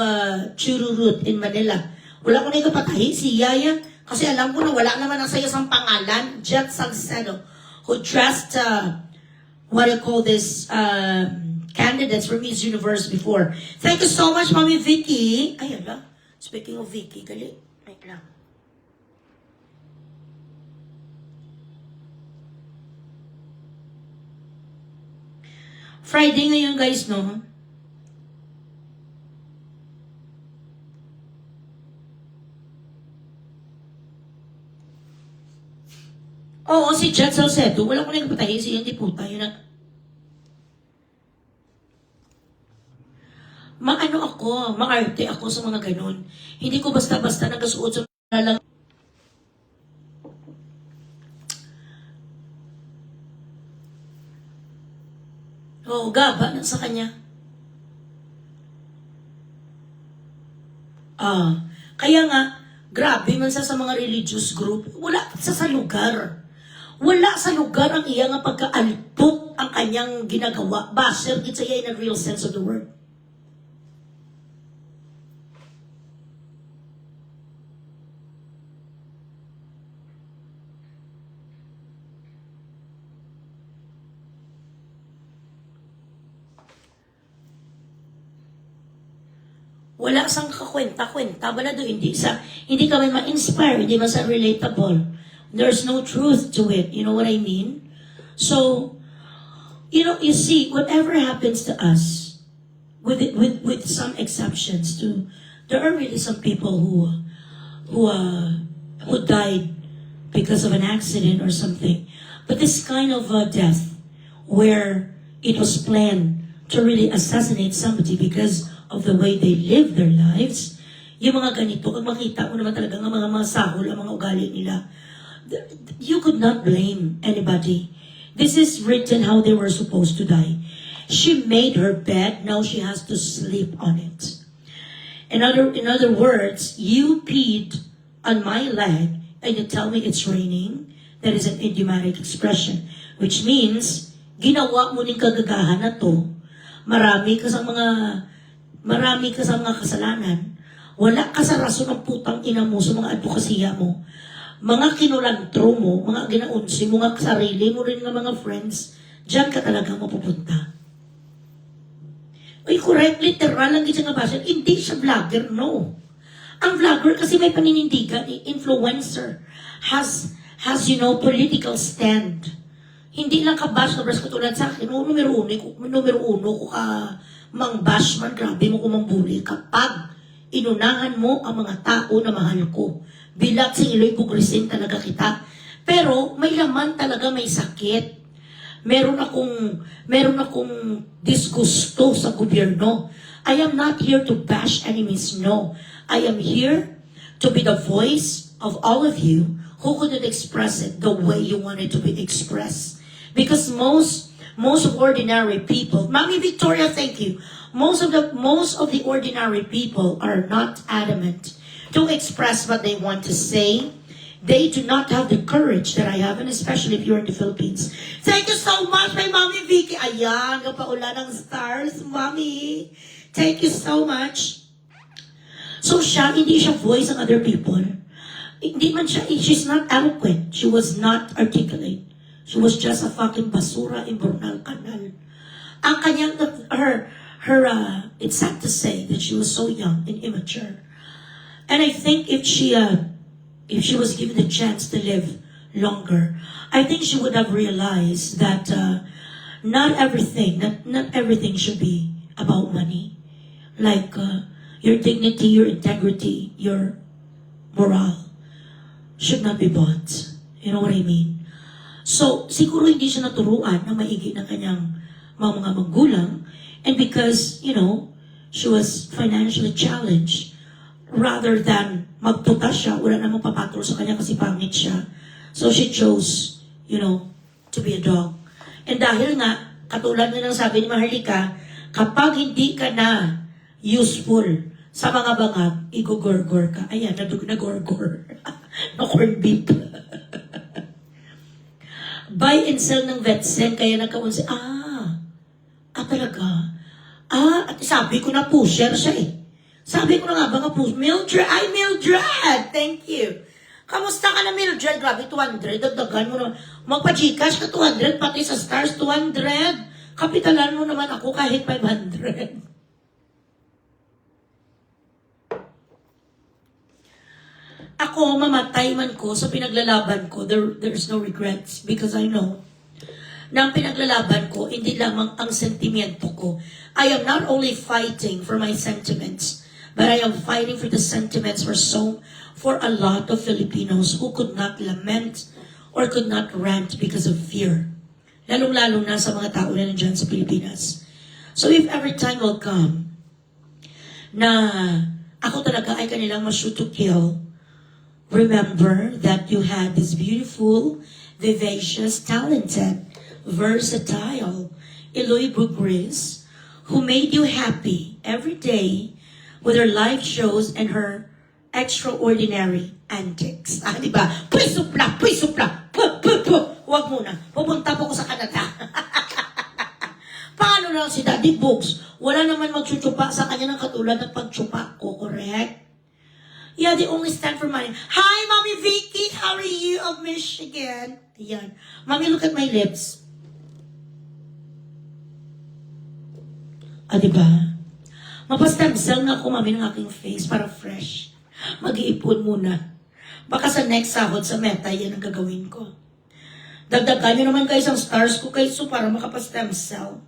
Chururut in Manila. Wala ko na ikapatahi si Yaya kasi alam ko na wala naman ang sayas ang pangalan, Jet Salcedo, who dressed what do you call this candidates from Miss Universe before. Thank you so much, Mami Vicky. Ay, ala. Speaking of Vicky, gali. Wait lang. Friday ngayon, guys, no? Oo, si Jet Salcedo, wala ko na patayin siya, hindi puta. Yun na. Maarte ako sa mga ganun. Hindi ko basta-basta nagasuot sa lang. Oo, gaba na sa kanya. Kaya nga, grabe man sa mga religious group, wala sa lugar. Wala sa lugar ang iya nga pagkaalpot ang kanyang ginagawa. Basher, it's in a real sense of the word. Wala sang kakwenta-kwenta, wala doon, hindi ka man ma-inspire, hindi man sa relatable. There's no truth to it, you know what I mean? So, you see, whatever happens to us, with some exceptions, there are really some people who died because of an accident or something. But this kind of death, where it was planned to really assassinate somebody because of the way they live their lives, yung mga ganito, kung makita mo naman talaga ng mga sahol, ang mga ugali nila, you could not blame anybody. This is written how they were supposed to die. She made her bed, now she has to sleep on it. In other words, you peed on my leg and you tell me it's raining. That is an idiomatic expression, which means, ginawa mo ning kagagahan na to, marami ka sa mga kasalanan. Wala ka sa rason ng putang ina mo sa mga advokasya mo. Mga kinulantro mo, mga ginaunsi mo, mga sarili mo rin ng mga friends, dyan ka talaga mapupunta. Uy, correct, literal lang siya nga basher. Hindi siya vlogger, no. Ang vlogger kasi may paninindigan, influencer, has political stand. Hindi lang ka bash na bash katulad sa akin. Numero uno ko ka mang bash man, grabe mo kumambuli kapag inunahan mo ang mga tao na mahal ko. Bilat sa iloy bugrisin talaga kita. Pero may laman talaga, may sakit. Meron akong disgusto sa gobyerno. I am not here to bash enemies, no. I am here to be the voice of all of you who couldn't express it the way you wanted to be expressed. Because most of ordinary people, Mami Victoria, thank you. Most of the ordinary people are not adamant to express what they want to say. They do not have the courage that I have, and especially if you're in the Philippines. Thank you so much, my Mami Vicky. Ayan, kapaula ng stars, Mami. Thank you so much. So hindi siya voice ng other people. She's not eloquent. She was not articulate. She was just a fucking basura in Bernal Canal. Ang kanyang, it's sad to say that she was so young and immature. And I think if she was given the chance to live longer, I think she would have realized that not everything should be about money. Like your dignity, your integrity, your morale should not be bought. You know what I mean? So, siguro hindi siya naturuan na maigi ng kanyang mga magulang, and because, she was financially challenged, rather than magtuta siya, wala namang papatro sa kanya kasi pangit siya. So, she chose, to be a dog. And dahil nga, katulad na ng sabi ni Maharlika, kapag hindi ka na useful sa mga bangag, igugorgor ka. Ayan, nagorgor. No corned beef. Buy and sell ng Vetsen, kaya nagkaunsi, talaga. At sabi ko na pusher siya eh. Sabi ko na nga, baka pusher. Mildred, thank you. Kamusta ka na, Mildred? Grabe, 200, dagdagan mo naman. Magpa-Gcash ka 200, pati sa stars 200. Kapitalan mo naman ako kahit 500. Ako, mamatay man ko sa pinaglalaban ko, there's no regrets because I know na ang pinaglalaban ko, hindi lamang ang sentimiento ko. I am not only fighting for my sentiments, but I am fighting for the sentiments for a lot of Filipinos who could not lament, or could not rant because of fear. Lalong-lalo na sa mga tao na nandiyan sa Pilipinas. So if every time will come na ako talaga ay kanilang ma-shoot to kill, remember that you had this beautiful, vivacious, talented, versatile Eloy Bugris who made you happy every day with her live shows and her extraordinary antics. Diba? Puy supla! Huwag muna. Pupunta po ko sa Canada. Paano na si Daddy Books? Wala naman magtsutupa sa kanya ng katulad ng pagtsupa ko, correct? Yeah, they only stand for money. Hi, Mommy Vicky! How are you of Michigan? Ayan. Mommy, look at my lips. Diba? Mapastem cell na ako, Mami, ng aking face para fresh. Mag-iipon muna. Baka sa next sahod sa Meta, yan ang gagawin ko. Dagdagan nyo naman kayo isang stars ko kayo para makapastem cell.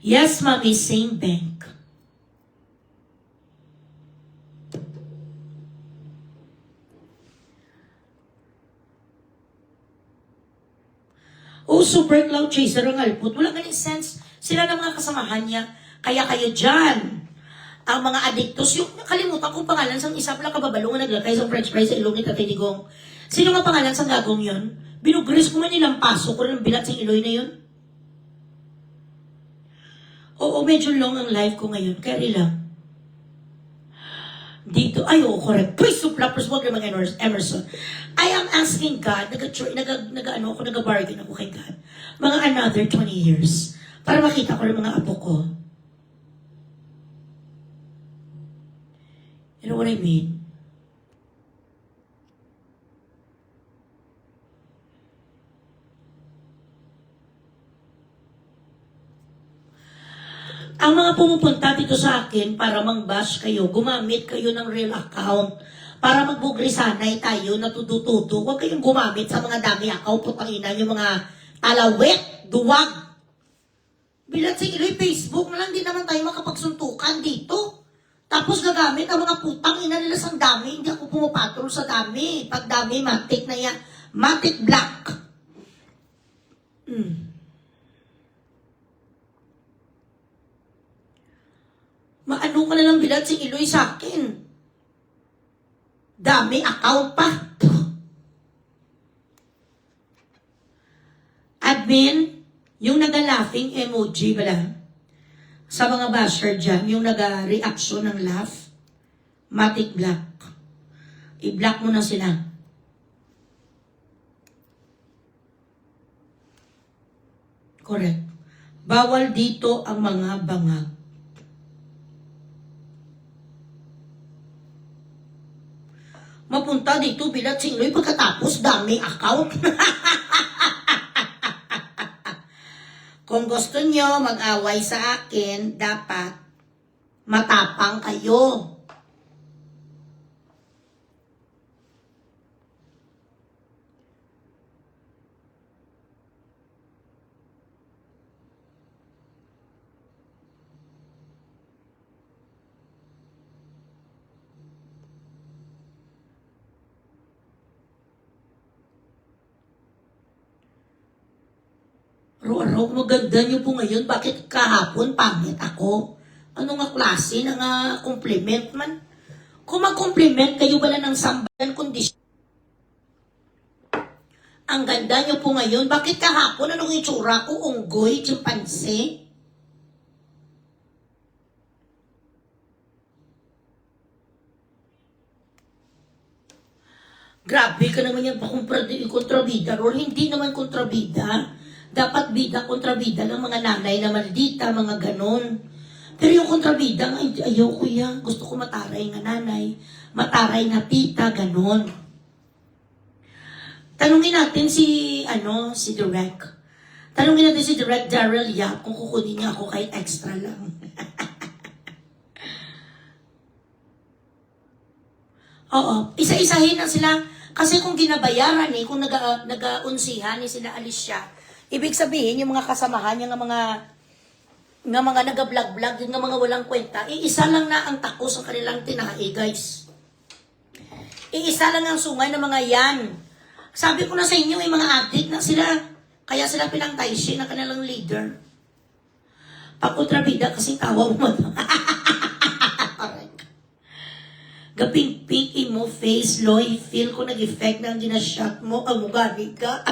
Yes, Mami, same bank. Oh, super cloud chaser ang alput. Wala galing sense. Sila ng mga kasamahan niya. Kaya kayo dyan. Ang mga adictos, yung nakalimutan kong pangalan sang isa pala kababalong na naglagay sa french fries sa ilong ni Tatay Digong. Sino nga pangalan sang gagong yun? Binugris ko man nilang paso ko ng bilat sa Iloy na yun. Oo, medyo long ang live ko ngayon. Kaya lang. Dito, ay, oo, correct. Please, suplapers, wag naman Emerson. I am asking God, nag-bargain ako kay God, mga another 20 years, para makita ko ng mga apo ko. You know what I mean? Ang mga pumupunta dito sa akin para mang-bash kayo, gumamit kayo ng real account para magbugrisanay tayo, natutututo. Huwag kayong gumamit sa mga dami account, putangina yung mga talawet, duwag. Bilat sa Iloy, Facebook na lang, di naman tayo makapagsuntukan dito. Tapos gagamit ang mga putang ina nila sa dami, hindi ako pumapatol sa dami. Pag dami, matik na yan. Matik black. Maano ka na lang bilad si Iloy sa akin? Dami account pa. Admin, yung naga-laughing emoji pala. Sa mga basher dyan, yung naga-reaction ng laugh, matik black. I-block mo na sila. Correct. Bawal dito ang mga bangag. Mapunta dito bilat si Iloy pagkatapos dami account. Kung gusto nyo mag-away sa akin, dapat matapang kayo. Araw-araw, maganda nyo po ngayon. Bakit kahapon pangit ako? Ano nga klase na nga compliment man? Kung mag-compliment kayo wala ng sambayan kondisyon. Ang ganda nyo po ngayon. Bakit kahapon? Anong itsura ko? Unggoy? Chimpanse? Grabe ka naman yan pa kontrabida. Or hindi naman kontrabida. Dapat bida kontra bida ng mga nanay na maldita, mga ganon. Pero yung kontrabida, ayaw ko yan. Gusto ko mataray nga nanay, mataray na tita, ganon. Tanungin natin si Direk. Tanungin natin si Direk Daryl Yap kung kukunin niya ako kahit extra lang. Oo, isa-isahin na sila. Kasi kung ginabayaran kung nag-unsihan sila Alicia, ibig sabihin, yung mga kasamahan, yung mga nag-vlog-vlog, yung mga walang kwenta, isa lang na ang takos ang kanilang tinahi, guys. Iisa lang ang sungay ng mga yan. Sabi ko na sa inyo, may mga addict na sila. Kaya sila pinang-taishi na kanilang leader. Pakutrabida kasi tawa mo. Gaping-pink mo, face, loy, feel ko nag-effect ng ginashot mo, amugani ka.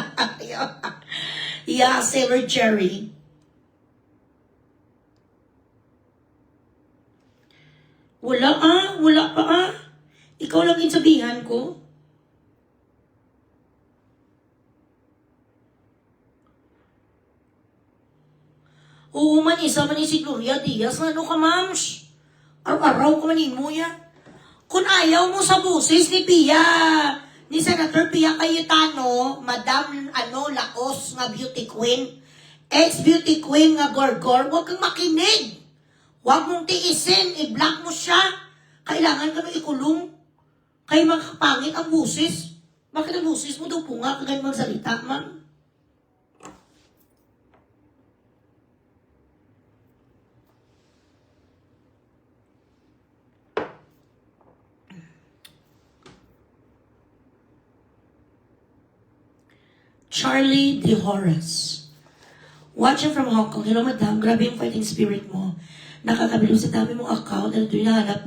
Yeah, Sailor Jerry. Wala pa ah. Ikaw lang yung sabihan ko. Oo man, isa man si Gloria Diaz. Ano ka, mams? Araw-araw ka man mo yan. Kung ayaw mo sa busis ni Pia, ni Senator Pia Cayetano, Madam Laos nga beauty queen, ex-beauty queen nga gorgor, huwag kang makinig. Huwag mong tiisin, i-block mo siya. Kailangan ka nung ikulong. Kaya makapangit ang busis. Bakit ang busis mo daw punga kagaya magsalita, man? Charlie De Horace. Watching from Hong Kong. Hello, madam. Grabe yung fighting spirit mo. Nakakabilo sa dami mong account. Ano ito hinahanap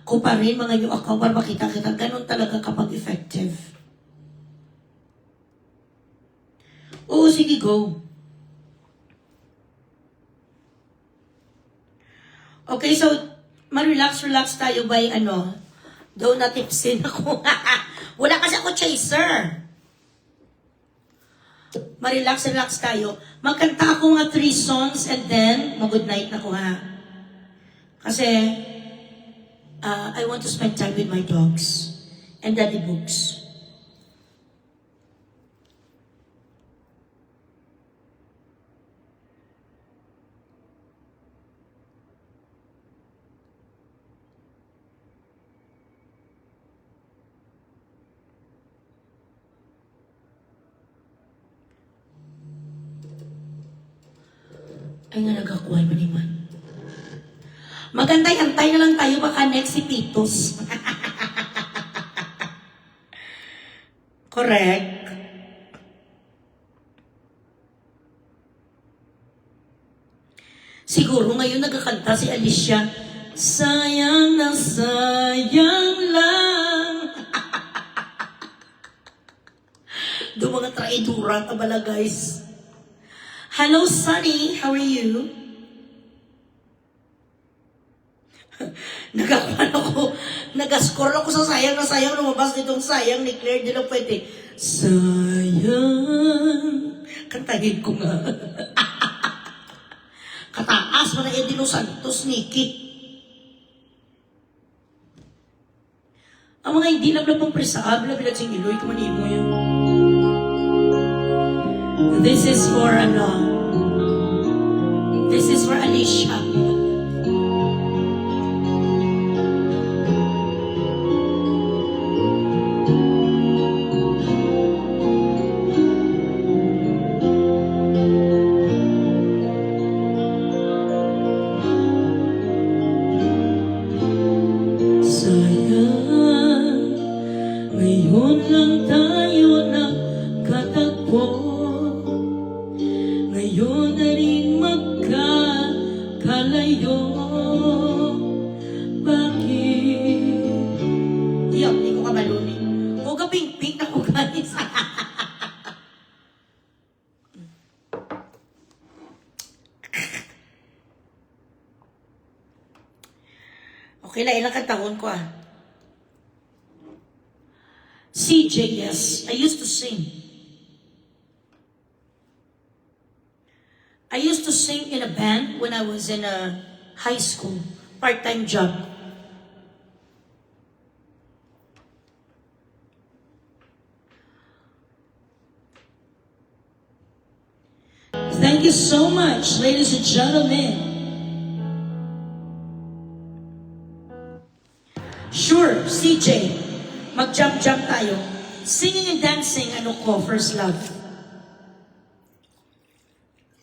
ko pa rin mga new account para makita kita. Ganun talaga kapag effective. Oo, sige, go. Okay, so, relax tayo by Though natipsin ako. Wala kasi ako chaser. Relax tayo. Magkanta ako nga 3 songs and then mag-good night na ko ha. Kasi I want to spend time with my dogs and daddy books. Ay nga nagakuhan pa naman. Magantay-antay na lang tayo baka next si Pitos. Correct. Siguro ngayon nagkakanta si Alicia. Sayang na sayang lang. Doon mga traidura tabala guys. Hello, Sunny. How are you? Nag-score ako sa sayang na sayang. Lumabas nitong sayang ni Claire de la Puente. Sayang. Kantahin ko nga. Kataas mo na Edino Santos, Nikki. Ang mga hindi lablab pang presabla, bilat sing iloy, kumanin mo yun. This is for Alicia. Sayang, ngayon lang tayo nagkatagpo. Ngayon na rin magkakalayo. Bakit? Di ko kabalunin. Huwag pink-pink na ko guys. Okay na, ilang kantahon ko CJ, yes. I used to sing. I used to sing in a band when I was in a high school, part-time job. Thank you so much, ladies and gentlemen. Sure, CJ, mag-jump tayo. Singing and dancing, first love.